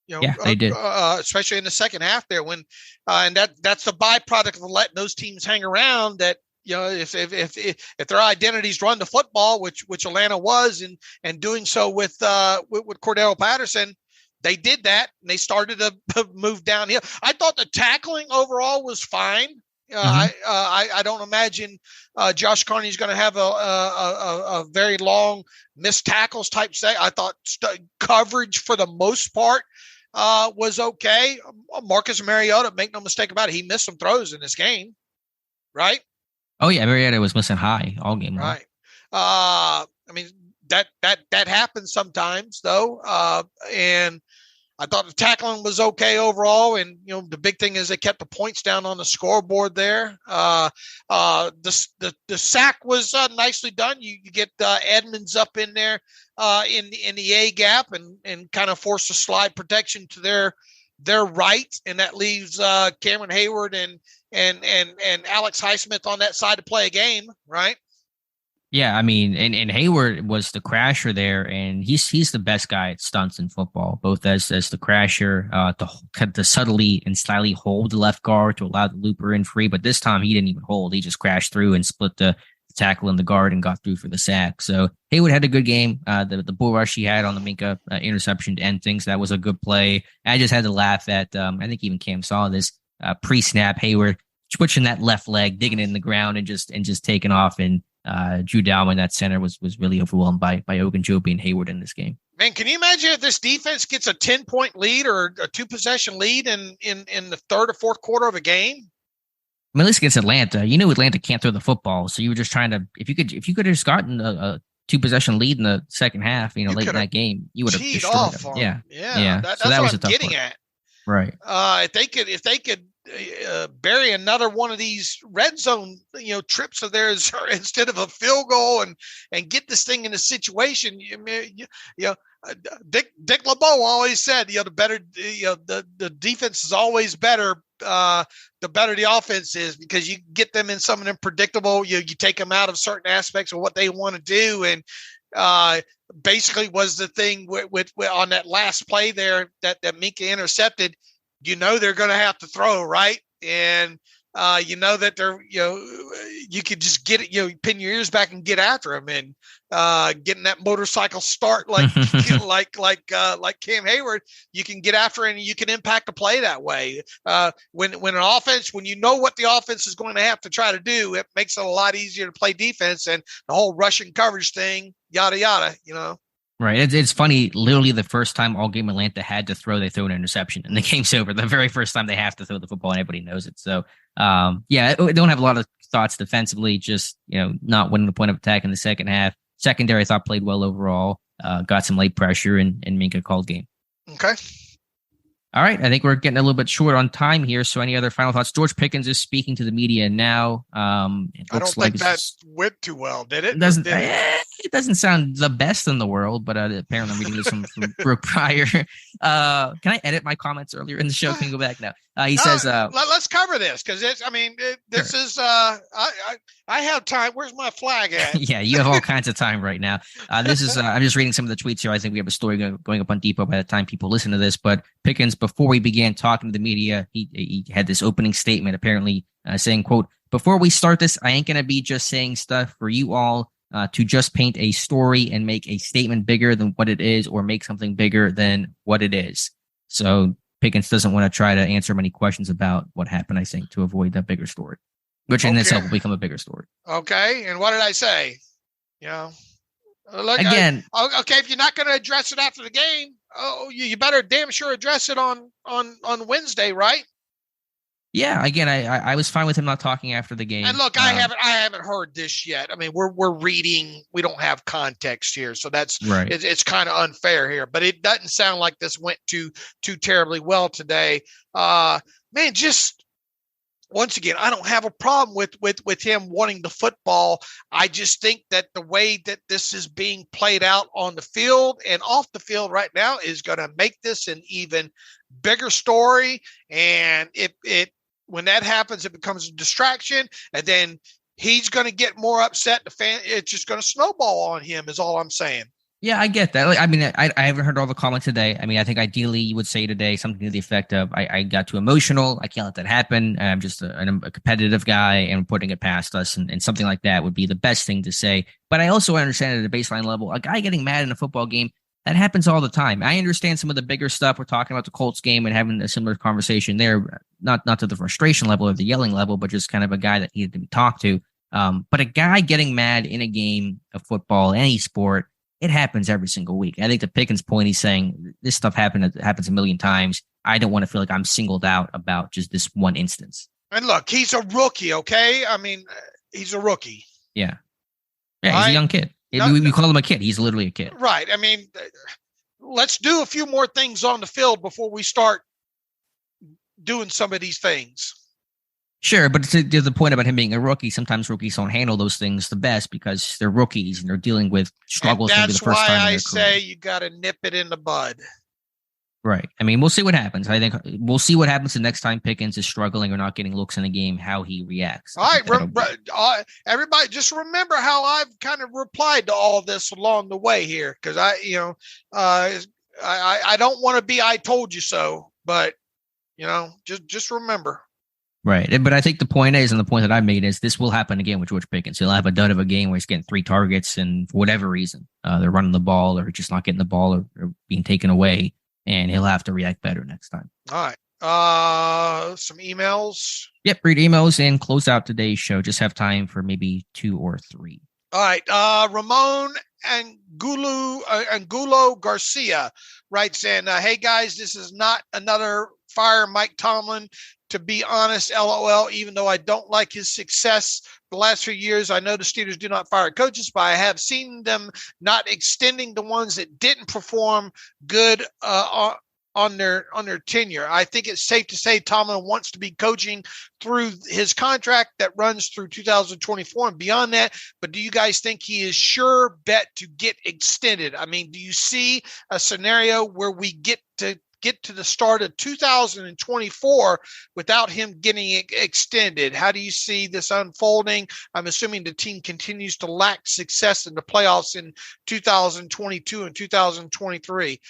[SPEAKER 2] Yeah, they did,
[SPEAKER 3] especially in the second half there when, and that's the byproduct of letting those teams hang around. That if their identities run the football, which Atlanta was, and doing so with Cordell Patterson, they did that and they started to move downhill. I thought the tackling overall was fine. I don't imagine Josh Carney's going to have a very long missed tackles type say. I thought coverage for the most part was okay. Marcus Mariota, make no mistake about it, he missed some throws in this game, right?
[SPEAKER 2] Oh yeah, Mariota was missing high all game long.
[SPEAKER 3] Right. I mean that happens sometimes though, and I thought the tackling was okay overall, and the big thing is they kept the points down on the scoreboard there. The sack was nicely done. You get Edmonds up in there in the A gap and kind of force a slide protection to their right, and that leaves Cameron Hayward and Alex Highsmith on that side to play a game, right?
[SPEAKER 2] Yeah, I mean, and Hayward was the crasher there, and he's the best guy at stunts in football, both as the crasher, to subtly and slyly hold the left guard to allow the looper in free. But this time he didn't even hold; he just crashed through and split the tackle in the guard and got through for the sack. So Hayward had a good game. The bull rush he had on the Minka interception to end things, that was a good play. I just had to laugh at. I think even Cam saw this pre-snap. Hayward switching that left leg, digging it in the ground, and just taking off. And Drew Dalman, that center, was really overwhelmed by Ogunjobi and Hayward in this game.
[SPEAKER 3] Man, can you imagine if this defense gets a 10-point lead or a 2-possession lead in the third or fourth quarter of a game?
[SPEAKER 2] I mean, at least against Atlanta, Atlanta can't throw the football, so you were just trying to if you could have just gotten a 2-possession lead in the second half, late in that game, you would have destroyed
[SPEAKER 3] off
[SPEAKER 2] them.
[SPEAKER 3] Yeah. That's what I'm getting at.
[SPEAKER 2] Right.
[SPEAKER 3] If they could bury another one of these red zone, trips of theirs instead of a field goal and get this thing in a situation. Dick LeBeau always said, the better, the defense is always better. The better the offense is, because you get them in some of them predictable. You take them out of certain aspects of what they want to do, and basically was the thing with on that last play there that Minka intercepted. They're going to have to throw, right? And that they're you could just get it, pin your ears back and get after them, and getting that motorcycle start like like Cam Hayward, you can get after it and you can impact the play that way. When an offense, when what the offense is going to have to try to do, it makes it a lot easier to play defense, and the whole rushing coverage thing, yada yada.
[SPEAKER 2] Right. It's funny. Literally, the first time all game Atlanta had to throw, they threw an interception, and the game's over. The very first time they have to throw the football, and everybody knows it. So, they don't have a lot of thoughts defensively. Just not winning the point of attack in the second half. Secondary, I thought, played well overall. Got some late pressure, and Minka called game.
[SPEAKER 3] Okay.
[SPEAKER 2] All right. I think we're getting a little bit short on time here. So, any other final thoughts? George Pickens is speaking to the media now.
[SPEAKER 3] It I don't think that went too well, did it?
[SPEAKER 2] It doesn't sound the best in the world, but apparently I'm reading this from Brooke Pryor. Can I edit my comments earlier in the show? Can you go back now? He says,
[SPEAKER 3] let's cover this, because this sure. Is I have time. Where's my flag at?
[SPEAKER 2] Yeah, you have all kinds of time right now. This is I'm just reading some of the tweets here. I think we have a story going up on Depot by the time people listen to this. But Pickens, before we began talking to the media, he had this opening statement, apparently saying, quote, "Before we start this, I ain't going to be just saying stuff for you all to just paint a story and make a statement bigger than what it is, or make something bigger than what it is." So Pickens doesn't want to try to answer many questions about what happened, I think, to avoid that bigger story, which in itself will become a bigger story.
[SPEAKER 3] Okay. And what did I say?
[SPEAKER 2] Again,
[SPEAKER 3] okay. If you're not going to address it after the game, you better damn sure address it on Wednesday, right?
[SPEAKER 2] Yeah, again, I was fine with him not talking after the game.
[SPEAKER 3] And look, I haven't heard this yet. I mean, we're reading. We don't have context here, so that's
[SPEAKER 2] right.
[SPEAKER 3] It's kind of unfair here. But it doesn't sound like this went too terribly well today. Man, just once again, I don't have a problem with him wanting the football. I just think that the way that this is being played out on the field and off the field right now is going to make this an even bigger story. And when that happens, it becomes a distraction, and then he's going to get more upset. It's just going to snowball on him, is all I'm saying.
[SPEAKER 2] Yeah, I get that. Like, I mean, I haven't heard all the comments today. I mean, I think ideally you would say today something to the effect of, I got too emotional. I can't let that happen. I'm just a competitive guy and putting it past us. And something like that would be the best thing to say. But I also understand at a baseline level, a guy getting mad in a football game, that happens all the time. I understand some of the bigger stuff. We're talking about the Colts game and having a similar conversation there, not to the frustration level or the yelling level, but just kind of a guy that needed to be talked to. But a guy getting mad in a game of football, any sport, it happens every single week. I think the Pickens point, he's saying this stuff happens a million times. I don't want to feel like I'm singled out about just this one instance.
[SPEAKER 3] And look, he's a rookie, okay? I mean, he's a rookie.
[SPEAKER 2] Yeah. Yeah, he's a young kid. We call him a kid. He's literally a kid.
[SPEAKER 3] Right. I mean, let's do a few more things on the field before we start doing some of these things.
[SPEAKER 2] Sure, but to the point about him being a rookie, sometimes rookies don't handle those things the best because they're rookies and they're dealing with struggles.
[SPEAKER 3] And
[SPEAKER 2] maybe the first time in their
[SPEAKER 3] that's why I say you got to nip it in the bud.
[SPEAKER 2] Right. I mean, we'll see what happens. I think we'll see what happens the next time Pickens is struggling or not getting looks in a game, how he reacts.
[SPEAKER 3] All right. Everybody, just remember how I've kind of replied to all this along the way here. Cause I don't want to be, I told you so, but just remember.
[SPEAKER 2] Right. But I think the point is, and the point that I made is this will happen again with George Pickens. He'll have a dud of a game where he's getting 3 targets and for whatever reason, they're running the ball or just not getting the ball or being taken away. And he'll have to react better next time.
[SPEAKER 3] All right. Some emails.
[SPEAKER 2] Yep. Read emails and close out today's show. Just have time for maybe 2 or 3.
[SPEAKER 3] All right. Ramon Angulo Garcia writes in, hey guys, this is not another fire Mike Tomlin. To be honest, LOL, even though I don't like his success the last few years, I know the Steelers do not fire coaches, but I have seen them not extending the ones that didn't perform good on their tenure. I think it's safe to say Tomlin wants to be coaching through his contract that runs through 2024 and beyond that. But do you guys think he is sure bet to get extended? I mean, do you see a scenario where we get to the start of 2024 without him getting extended? How do you see this unfolding? I'm assuming the team continues to lack success in the playoffs in 2022 and 2023.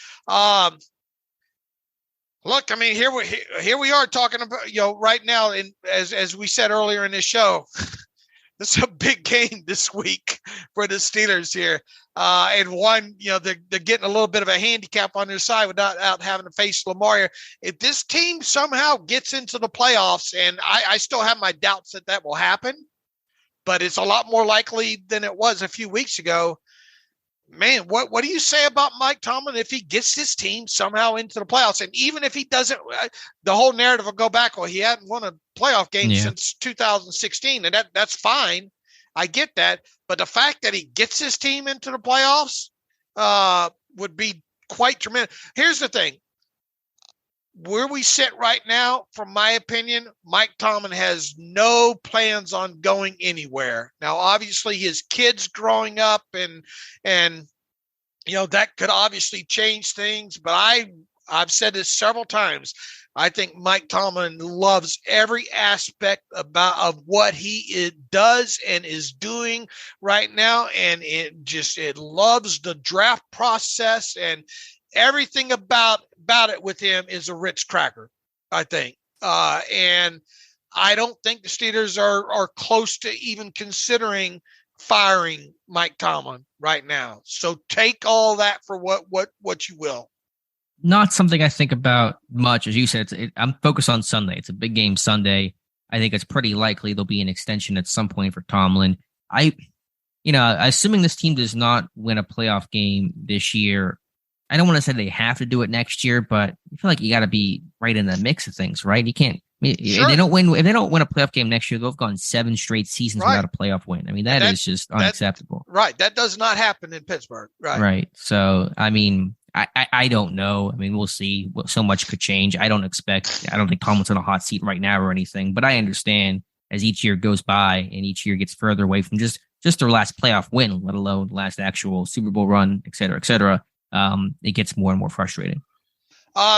[SPEAKER 3] Look, I mean, here we are talking about, right now, and as we said earlier in this show, this is a big game this week for the Steelers here. And one, they're getting a little bit of a handicap on their side without having to face Lamar. If this team somehow gets into the playoffs, and I still have my doubts that will happen, but it's a lot more likely than it was a few weeks ago. Man, what do you say about Mike Tomlin if he gets his team somehow into the playoffs? And even if he doesn't, the whole narrative will go back, well, he hadn't won a playoff game since 2016, and that's fine. I get that. But the fact that he gets his team into the playoffs would be quite tremendous. Here's the thing. Where we sit right now, from my opinion, Mike Tomlin has no plans on going anywhere. Now, obviously, his kids growing up and that could obviously change things. But I've said this several times. I think Mike Tomlin loves every aspect of what he does and is doing right now, and it loves the draft process, and everything about it with him is a Ritz cracker, I think. And I don't think the Steelers are close to even considering firing Mike Tomlin right now. So take all that for what you will.
[SPEAKER 2] Not something I think about much. As you said, I'm focused on Sunday. It's a big game Sunday. I think it's pretty likely there'll be an extension at some point for Tomlin. Assuming this team does not win a playoff game this year, I don't want to say they have to do it next year, but I feel like you got to be right in the mix of things, right? You can't. Sure. If they don't win a playoff game next year, they've gone 7 straight seasons without a playoff win. I mean, that is just unacceptable.
[SPEAKER 3] Right. That does not happen in Pittsburgh. Right.
[SPEAKER 2] Right. So, I mean, I don't know. I mean, we'll see. So much could change. I don't think Tomlin's on a hot seat right now or anything, but I understand as each year goes by and each year gets further away from just their last playoff win, let alone last actual Super Bowl run, et cetera, it gets more and more frustrating.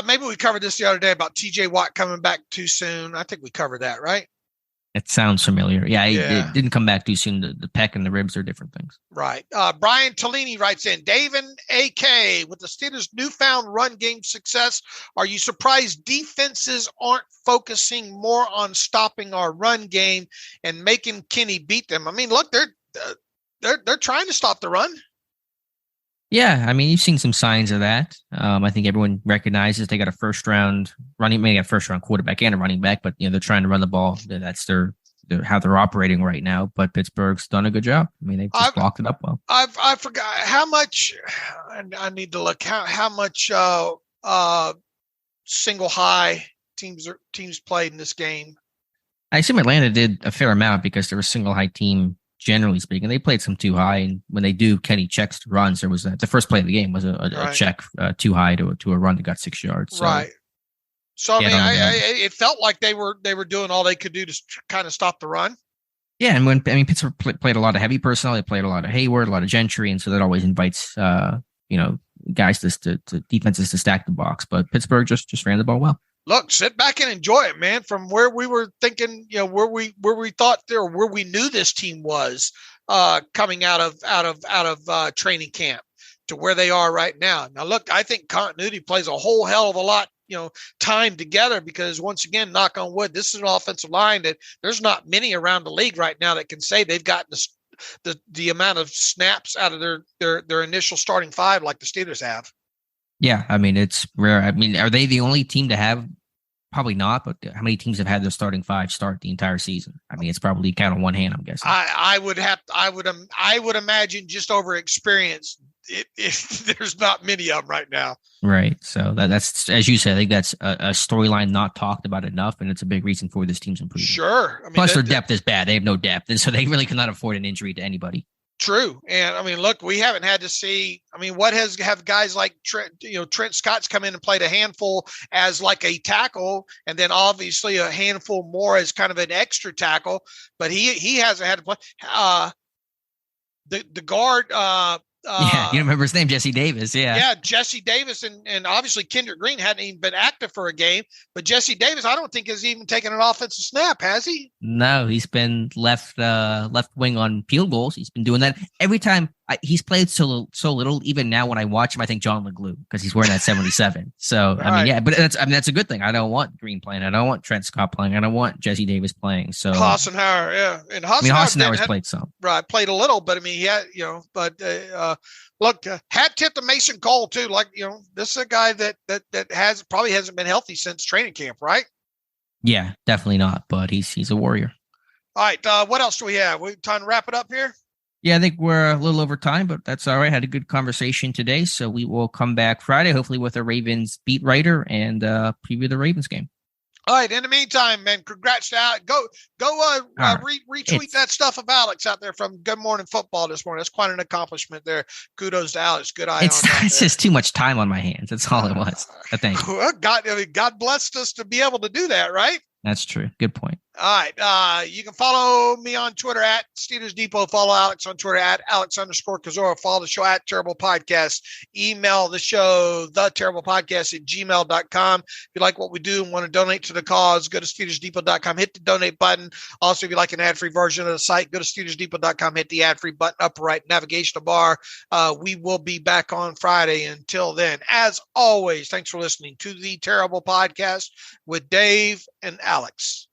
[SPEAKER 3] Maybe we covered this the other day about TJ Watt coming back too soon. I think we covered that, right?
[SPEAKER 2] It sounds familiar. Yeah,
[SPEAKER 3] Yeah.
[SPEAKER 2] it didn't come back too soon. The pec and the ribs are different things.
[SPEAKER 3] Right. Brian Tellini writes in, Dave and AK, with the Steelers' newfound run game success, are you surprised defenses aren't focusing more on stopping our run game and making Kenny beat them? I mean, look, they're trying to stop the run.
[SPEAKER 2] Yeah, I mean, you've seen some signs of that. I think everyone recognizes they got a first round quarterback and a running back, but they're trying to run the ball. That's their how they're operating right now. But Pittsburgh's done a good job. I mean, they've just blocked it up well.
[SPEAKER 3] I forgot how much. I need to look how much single high teams played in this game.
[SPEAKER 2] I assume Atlanta did a fair amount because they're a single high team. Generally speaking, they played some too high, and when they do, Kenny checks to runs. There was the first play of the game was a check too high to a run that got 6 yards. So,
[SPEAKER 3] right. So I mean, it felt like they were doing all they could do to kind of stop the run.
[SPEAKER 2] Yeah, and Pittsburgh played a lot of heavy personnel. They played a lot of Hayward, a lot of Gentry, and so that always invites guys to defenses to stack the box. But Pittsburgh just ran the ball well.
[SPEAKER 3] Look, sit back and enjoy it, man. From where we were thinking, where we thought where we knew this team was coming out of training camp to where they are right now. Now, look, I think continuity plays a whole hell of a lot, time together, because once again, knock on wood, this is an offensive line that there's not many around the league right now that can say they've gotten the amount of snaps out of their initial starting five like the Steelers have.
[SPEAKER 2] Yeah, I mean, it's rare. I mean, are they the only team to have? Probably not, but how many teams have had their starting five start the entire season? I mean, it's probably count on one hand, I'm guessing.
[SPEAKER 3] I would imagine just over experience, if there's not many of them right now.
[SPEAKER 2] Right. So that's, as you said, I think that's a storyline not talked about enough, and it's a big reason for this team's improvement.
[SPEAKER 3] Sure. I mean,
[SPEAKER 2] plus their depth is bad. They have no depth, and so they really cannot afford an injury to anybody.
[SPEAKER 3] True. And I mean, look, we haven't had to see, what have guys like Trent Scott's come in and played a handful as like a tackle, and then obviously a handful more as kind of an extra tackle, but he hasn't had to play. The guard,
[SPEAKER 2] yeah, you remember his name, Jesse Davis. Yeah,
[SPEAKER 3] Jesse Davis, and obviously Kendrick Green hadn't even been active for a game, but Jesse Davis, I don't think has even taken an offensive snap, has he?
[SPEAKER 2] No, he's been left wing on field goals. He's been doing that every time. He's played so little. Even now, when I watch him, I think John LeGlue because he's wearing that 77. So right. I mean, yeah, but that's a good thing. I don't want Green playing. I don't want Trent Scott playing. I don't want Jesse Davis playing. So
[SPEAKER 3] Hassenauer, yeah, and
[SPEAKER 2] Hassenauer's played some.
[SPEAKER 3] Right, played a little, but I mean, he had, look, hat tip to Mason Cole too. Like, this is a guy that probably hasn't been healthy since training camp, right?
[SPEAKER 2] Yeah, definitely not. But he's a warrior.
[SPEAKER 3] All right, what else do we have? We time to wrap it up here.
[SPEAKER 2] Yeah, I think we're a little over time, but that's all right. Had a good conversation today, so we will come back Friday, hopefully with a Ravens beat writer and preview the Ravens game.
[SPEAKER 3] All right. In the meantime, man, congrats to Alex. Go retweet that stuff of Alex out there from Good Morning Football this morning. That's quite an accomplishment there. Kudos to Alex. Good eye on that.
[SPEAKER 2] It's just too much time on my hands. That's all it was. Thank you.
[SPEAKER 3] Well, God blessed us to be able to do that, right?
[SPEAKER 2] That's true. Good point.
[SPEAKER 3] All right. You can follow me on Twitter at Steelers Depot. Follow Alex on Twitter at Alex_Kozora. Follow the show at Terrible Podcast. Email the show, theterriblepodcast@gmail.com. If you like what we do and want to donate to the cause, go to SteelersDepot.com. Hit the donate button. Also, if you like an ad-free version of the site, go to SteelersDepot.com. Hit the ad-free button, upper right navigational bar. We will be back on Friday. Until then, as always, thanks for listening to the Terrible Podcast with Dave and Alex.